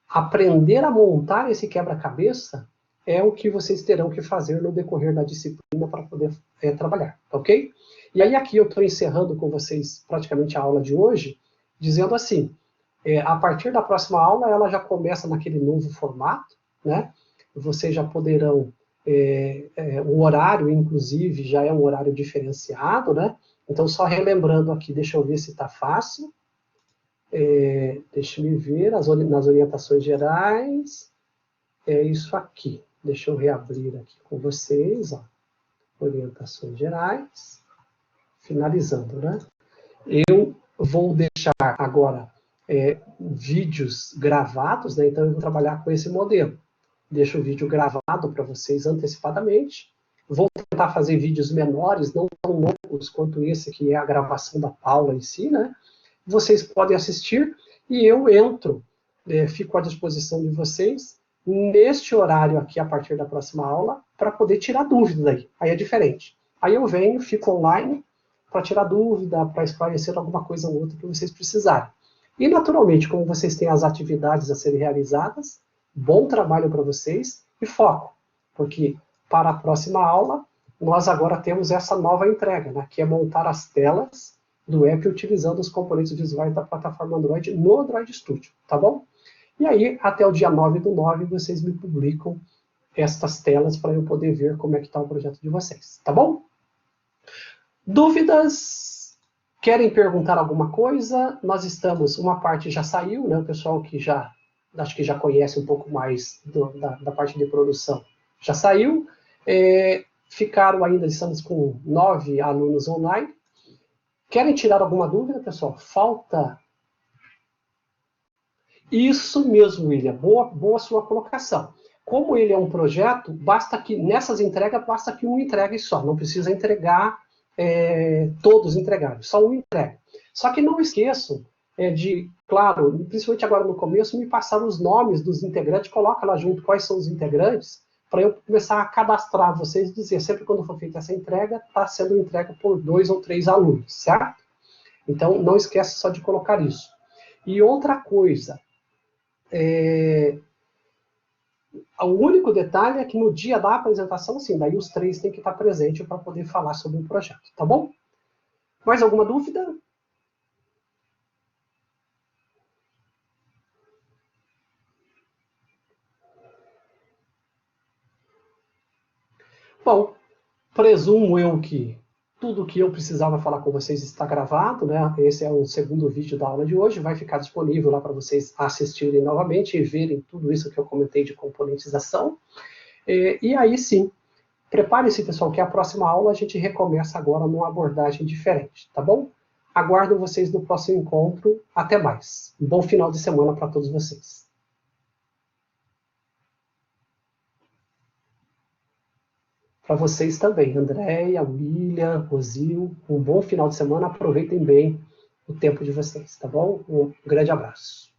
Aprender a montar esse quebra-cabeça é o que vocês terão que fazer no decorrer da disciplina para poder trabalhar, ok? E aí aqui eu estou encerrando com vocês praticamente a aula de hoje, dizendo assim, a partir da próxima aula ela já começa naquele novo formato, né? Vocês já poderão, o horário inclusive já é um horário diferenciado, né? Então só relembrando aqui, deixa eu ver se está fácil. Deixa eu ver, nas orientações gerais, é isso aqui. Deixa eu reabrir aqui com vocês, ó. Orientações gerais, finalizando, né? Eu vou deixar agora vídeos gravados, né? Então eu vou trabalhar com esse modelo. Deixo o vídeo gravado para vocês antecipadamente. Vou tentar fazer vídeos menores, não tão longos quanto esse, que é a gravação da Paula em si, né? Vocês podem assistir e eu entro, fico à disposição de vocês neste horário aqui, a partir da próxima aula, para poder tirar dúvida daí. Aí é diferente. Aí eu venho, fico online para tirar dúvida, para esclarecer alguma coisa ou outra que vocês precisarem. E, naturalmente, como vocês têm as atividades a serem realizadas, bom trabalho para vocês e foco, porque para a próxima aula, nós agora temos essa nova entrega, né, que é montar as telas do app utilizando os componentes visuais da plataforma Android no Android Studio, tá bom? E aí, até o dia 9/9, vocês me publicam estas telas para eu poder ver como é que está o projeto de vocês, tá bom? Dúvidas? Querem perguntar alguma coisa? Nós estamos, uma parte já saiu, né? O pessoal que acho que já conhece um pouco mais da parte de produção já saiu. Ficaram ainda, estamos com 9 alunos online. Querem tirar alguma dúvida, pessoal? Falta... Isso mesmo, William. Boa sua colocação. Como ele é um projeto, basta que, nessas entregas, basta que um entregue só. Não precisa entregar todos entregados, só um entrega. Só que não esqueçam de, claro, principalmente agora no começo, me passar os nomes dos integrantes, coloca lá junto quais são os integrantes, para eu começar a cadastrar vocês e dizer, sempre quando for feita essa entrega, está sendo entregue por 2 ou 3 alunos, certo? Então, não esqueça só de colocar isso. E outra coisa, o único detalhe é que no dia da apresentação, sim, daí os 3 têm que estar presentes para poder falar sobre o projeto, tá bom? Mais alguma dúvida? Bom, presumo eu que tudo que eu precisava falar com vocês está gravado, né? Esse é o segundo vídeo da aula de hoje, vai ficar disponível lá para vocês assistirem novamente e verem tudo isso que eu comentei de componentização. E aí sim, prepare-se, pessoal, que a próxima aula a gente recomeça agora numa abordagem diferente, tá bom? Aguardo vocês no próximo encontro. Até mais. Um bom final de semana para todos vocês. Para vocês também, Andréia, William, Rosil, um bom final de semana. Aproveitem bem o tempo de vocês, tá bom? Um grande abraço.